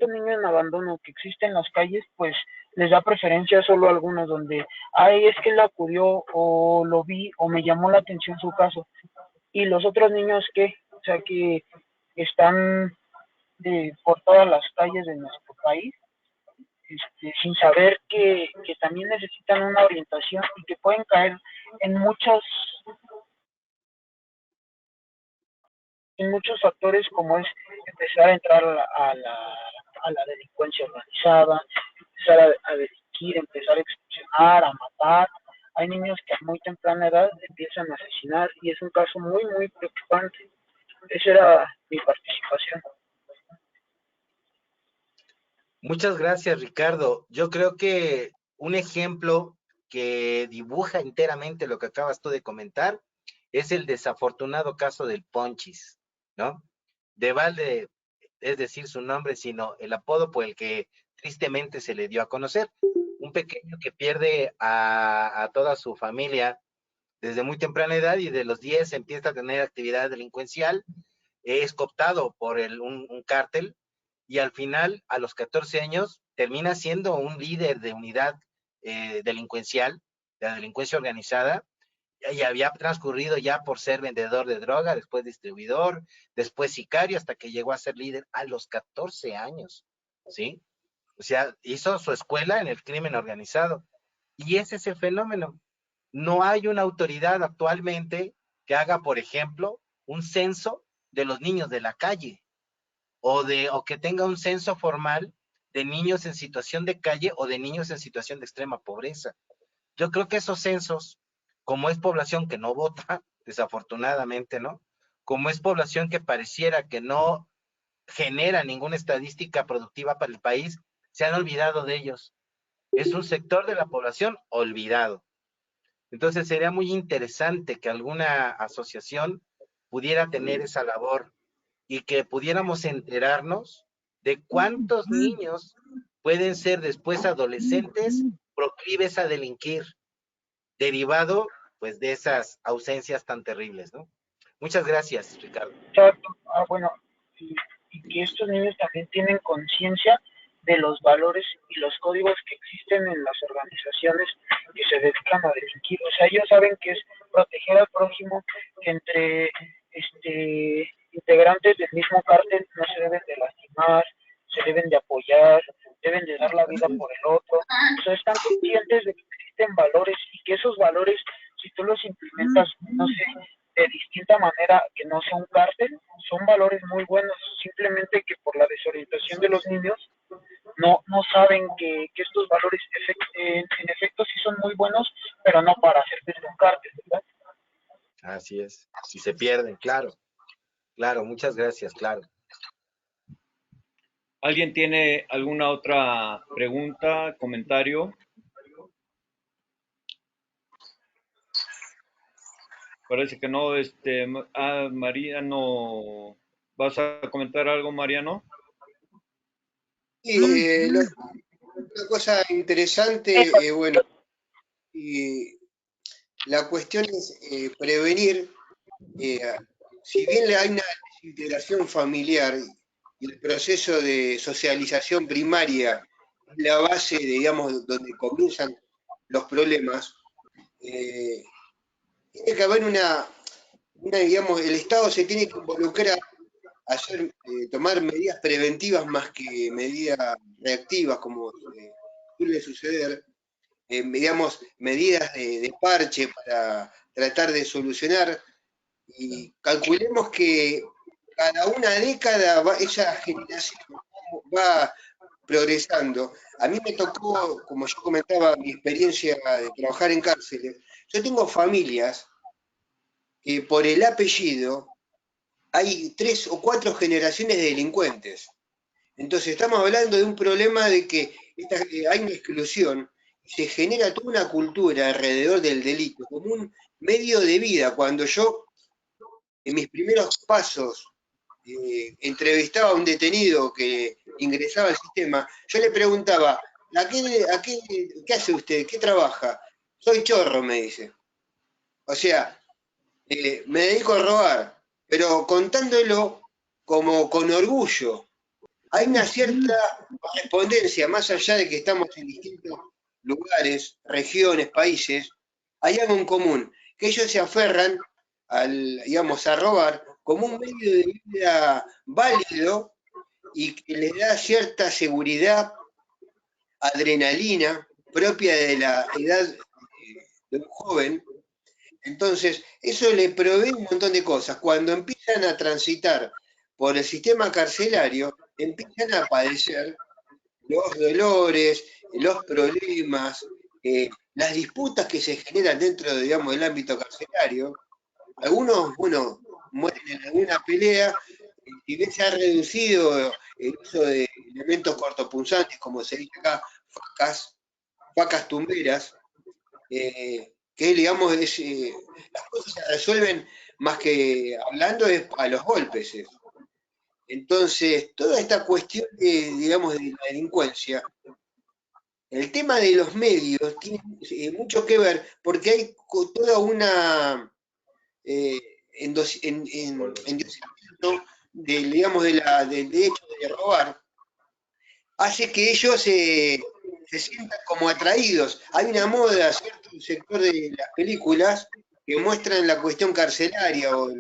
S8: niño en abandono que existe en las calles, pues les da preferencia solo a algunos, donde, ay, es que él acudió o lo vi o me llamó la atención su caso. Y los otros niños que, o sea, que están por todas las calles de nuestro país, sin saber que también necesitan una orientación y que pueden caer en muchos factores, como es empezar a entrar a la delincuencia organizada, empezar a delinquir, empezar a extorsionar, a matar. Hay niños que a muy temprana edad empiezan a asesinar y es un caso muy, muy preocupante. Esa era mi participación.
S3: Muchas gracias, Ricardo. Yo creo que un ejemplo que dibuja enteramente lo que acabas tú de comentar es el desafortunado caso del Ponchis, ¿no? De balde es decir su nombre, sino el apodo por el que tristemente se le dio a conocer. Un pequeño que pierde a toda su familia desde muy temprana edad y de los 10 empieza a tener actividad delincuencial, es cooptado por un cártel y al final, a los 14 años, termina siendo un líder de unidad delincuencial, de la delincuencia organizada, y había transcurrido ya por ser vendedor de droga, después distribuidor, después sicario, hasta que llegó a ser líder a los 14 años, ¿sí? O sea, hizo su escuela en el crimen organizado. Y ese es el fenómeno. No hay una autoridad actualmente que haga, por ejemplo, un censo de los niños de la calle, o que tenga un censo formal de niños en situación de calle o de niños en situación de extrema pobreza. Yo creo que esos censos, como es población que no vota, desafortunadamente, ¿no? Como es población que pareciera que no genera ninguna estadística productiva para el país, se han olvidado de ellos. Es un sector de la población olvidado. Entonces sería muy interesante que alguna asociación pudiera tener esa labor y que pudiéramos enterarnos de cuántos niños pueden ser después adolescentes proclives a delinquir, derivado pues de esas ausencias tan terribles, ¿no? Muchas gracias, Ricardo.
S8: Bueno, y que estos niños también tienen conciencia de los valores y los códigos que existen en las organizaciones que se dedican a delinquir. O sea, ellos saben que es proteger al prójimo, que entre integrantes del mismo cártel no se deben de lastimar, se deben de apoyar, deben de dar la vida por el otro. O sea, están conscientes de que existen valores y que esos valores, si tú los implementas, no sé, de distinta manera, que no sea un cártel, son valores muy buenos, simplemente que por la desorientación de los niños no saben que estos valores en efecto sí son muy buenos, pero no para hacer desde un cártel, ¿verdad?
S3: Así es, y se pierden, claro, muchas gracias, claro.
S2: ¿Alguien tiene alguna otra pregunta, comentario? Parece que no, Mariano, ¿vas a comentar algo, Mariano?
S7: Una cosa interesante, bueno, y la cuestión es prevenir, si bien hay una desintegración familiar y el proceso de socialización primaria es la base, digamos, donde comienzan los problemas, tiene que haber digamos, el Estado se tiene que involucrar tomar medidas preventivas más que medidas reactivas, como suele suceder, digamos, medidas de parche para tratar de solucionar, y calculemos que cada una década esa generación va progresando. A mí me tocó, como yo comentaba, mi experiencia de trabajar en cárceles. Yo tengo familias que por el apellido hay 3 o 4 generaciones de delincuentes. Entonces estamos hablando de un problema de que hay una exclusión, se genera toda una cultura alrededor del delito, como un medio de vida. Cuando yo, en mis primeros pasos, entrevistaba a un detenido que ingresaba al sistema, yo le preguntaba, ¿qué hace usted? ¿Qué trabaja? Soy chorro, me dice. O sea, me dedico a robar, pero contándolo como con orgullo. Hay una cierta correspondencia, más allá de que estamos en distintos lugares, regiones, países, hay algo en común, que ellos se aferran digamos, a robar como un medio de vida válido y que les da cierta seguridad, adrenalina propia de la edad de un joven. Entonces, eso le provee un montón de cosas. Cuando empiezan a transitar por el sistema carcelario, empiezan a padecer los dolores, los problemas, las disputas que se generan dentro, digamos, del ámbito carcelario. Algunos, bueno, mueren en alguna pelea, si bien se ha reducido el uso de elementos cortopunzantes, como se dice acá, facas tumberas, que digamos las cosas se resuelven más que hablando a los golpes. Entonces, toda esta cuestión digamos, de la delincuencia, el tema de los medios tiene mucho que ver, porque hay toda una endiosamiento digamos, del hecho de robar, hace que ellos se sientan como atraídos. Hay una moda, cierto sector de las películas que muestran la cuestión carcelaria o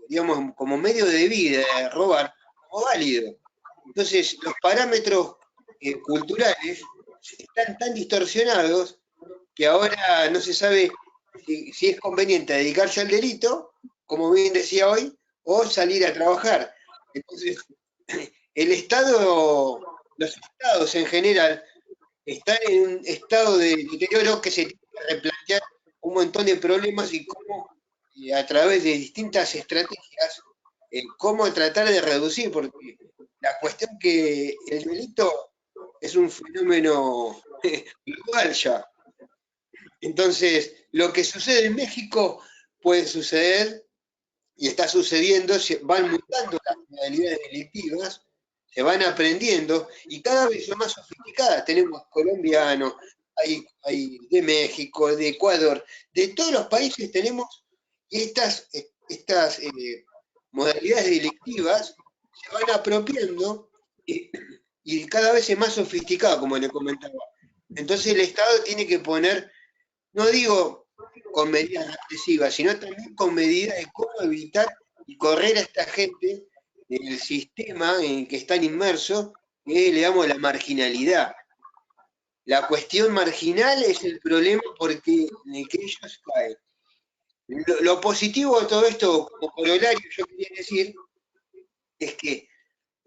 S7: digamos, como medio de vida, robar, como válido. Entonces, los parámetros culturales están tan distorsionados que ahora no se sabe si es conveniente dedicarse al delito, como bien decía hoy, o salir a trabajar. Entonces, el Estado, los estados en general, están en un estado de deterioro que se tiene que replantear un montón de problemas y cómo, a través de distintas estrategias, cómo tratar de reducir, porque la cuestión que el delito es un fenómeno global ya. Entonces, lo que sucede en México puede suceder y está sucediendo, van mutando las modalidades delictivas, se van aprendiendo y cada vez son más sofisticadas. Tenemos colombianos, hay de México, de Ecuador, de todos los países tenemos estas modalidades delictivas, se van apropiando y cada vez es más sofisticado, como le comentaba. Entonces el Estado tiene que poner, no digo con medidas represivas, sino también con medidas de cómo evitar y correr a esta gente del sistema en el que están inmersos, que le damos la marginalidad. La cuestión marginal es el problema porque en el que ellos caen. Lo positivo de todo esto, como corolario, yo quería decir, es que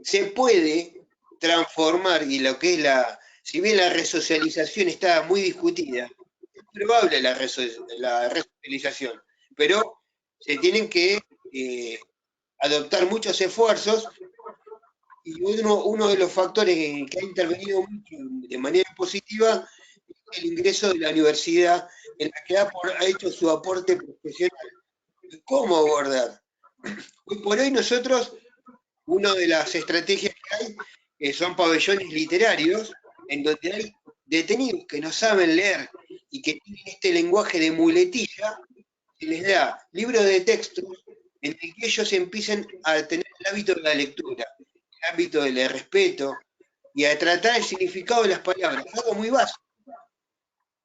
S7: se puede transformar, y lo que es si bien la resocialización está muy discutida, es probable la resocialización, pero se tienen que adoptar muchos esfuerzos, y uno de los factores que ha intervenido mucho de manera positiva es el ingreso de la universidad, en la que ha hecho su aporte profesional. ¿Cómo abordar? Hoy por hoy nosotros, una de las estrategias que hay son pabellones literarios, en donde hay detenidos que no saben leer y que tienen este lenguaje de muletilla, que les da libros de textos en el que ellos empiecen a tener el hábito de la lectura, el hábito del respeto y a tratar el significado de las palabras, algo muy básico.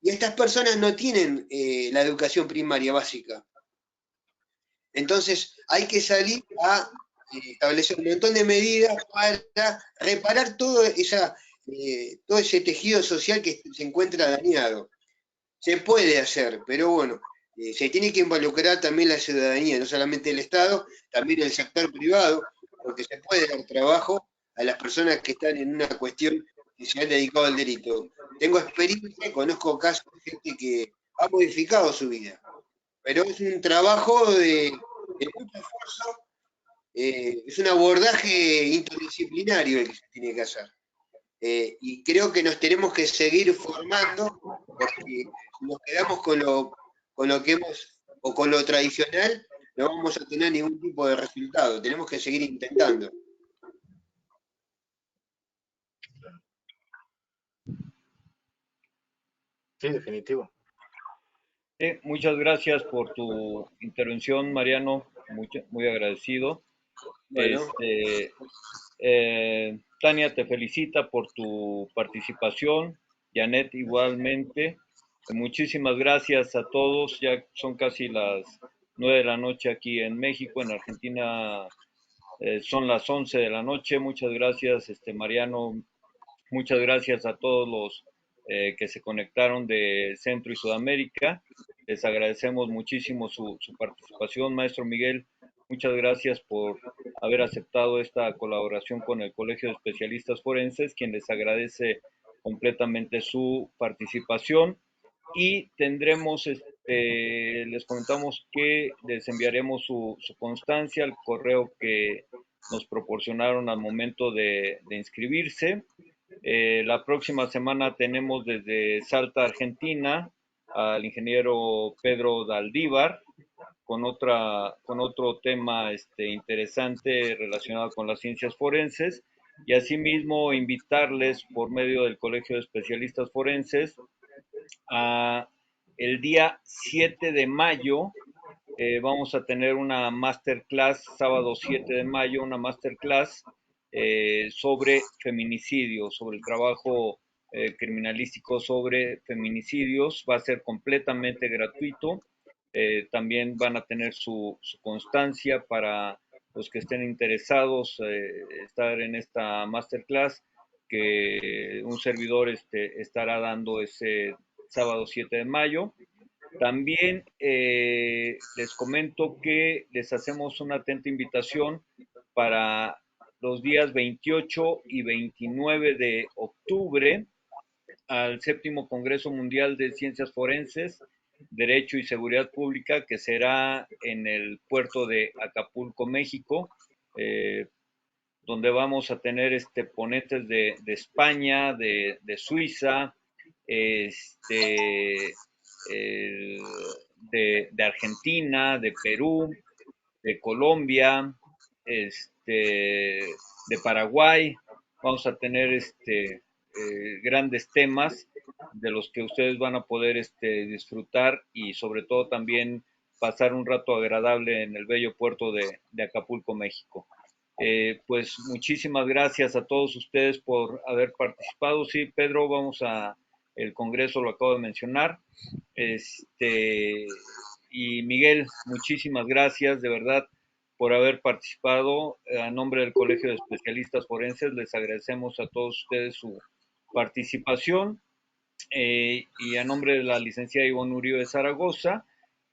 S7: Y estas personas no tienen la educación primaria básica. Entonces hay que salir a establecer un montón de medidas para reparar todo ese tejido social que se encuentra dañado. Se puede hacer, pero bueno, se tiene que involucrar también la ciudadanía, no solamente el Estado, también el sector privado, porque se puede dar trabajo a las personas que están en una cuestión que se han dedicado al delito. Tengo experiencia, conozco casos de gente que ha modificado su vida, pero es un trabajo de mucho esfuerzo, es un abordaje interdisciplinario el que se tiene que hacer. Y creo que nos tenemos que seguir formando, porque si nos quedamos con lo que hemos, o con lo tradicional, no vamos a tener ningún tipo de resultado. Tenemos que seguir intentando.
S3: Sí, definitivo.
S2: Muchas gracias por tu intervención, Mariano. Muy agradecido.
S7: Bueno,
S2: Tania te felicita por tu participación. Janet igualmente. Muchísimas gracias a todos. Ya son casi las 9 de la noche aquí en México. En Argentina son las 11 de la noche. Muchas gracias, Mariano. Muchas gracias a todos los que se conectaron de Centro y Sudamérica. Les agradecemos muchísimo su participación. Maestro Miguel, muchas gracias por haber aceptado esta colaboración con el Colegio de Especialistas Forenses, quien les agradece completamente su participación. Y tendremos, les comentamos que les enviaremos su constancia al correo que nos proporcionaron al momento de inscribirse. La próxima semana tenemos desde Salta, Argentina, al ingeniero Pedro Daldívar con otro tema interesante relacionado con las ciencias forenses, y asimismo invitarles por medio del Colegio de Especialistas Forenses a el día 7 de mayo. Vamos a tener una masterclass, sábado 7 de mayo, una masterclass sobre feminicidio, sobre el trabajo criminalístico sobre feminicidios. Va a ser completamente gratuito. También van a tener su constancia para los que estén interesados estar en esta masterclass, que un servidor estará dando ese sábado 7 de mayo. También les comento que les hacemos una atenta invitación para los días 28 y 29 de octubre al séptimo Congreso Mundial de Ciencias Forenses, Derecho y Seguridad Pública, que será en el puerto de Acapulco, México, donde vamos a tener ponentes de España, de Suiza, de Argentina, de Perú, de Colombia, de Paraguay. Vamos a tener grandes temas de los que ustedes van a poder disfrutar, y sobre todo también pasar un rato agradable en el bello puerto de Acapulco, México. Pues muchísimas gracias a todos ustedes por haber participado. Sí, Pedro, el Congreso lo acabo de mencionar. Y Miguel, muchísimas gracias de verdad por haber participado. A nombre del Colegio de Especialistas Forenses les agradecemos a todos ustedes su participación, y a nombre de la licenciada Ivonne Uribe de Zaragoza,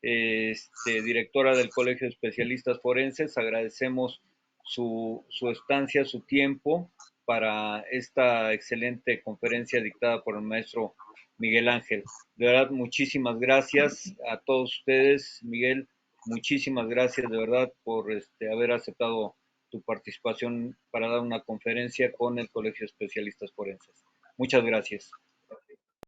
S2: directora del Colegio de Especialistas Forenses, agradecemos su estancia, su tiempo para esta excelente conferencia dictada por el maestro Miguel Ángel. De verdad, muchísimas gracias a todos ustedes. Miguel, muchísimas gracias de verdad por haber aceptado tu participación para dar una conferencia con el Colegio de Especialistas Forenses. Muchas gracias.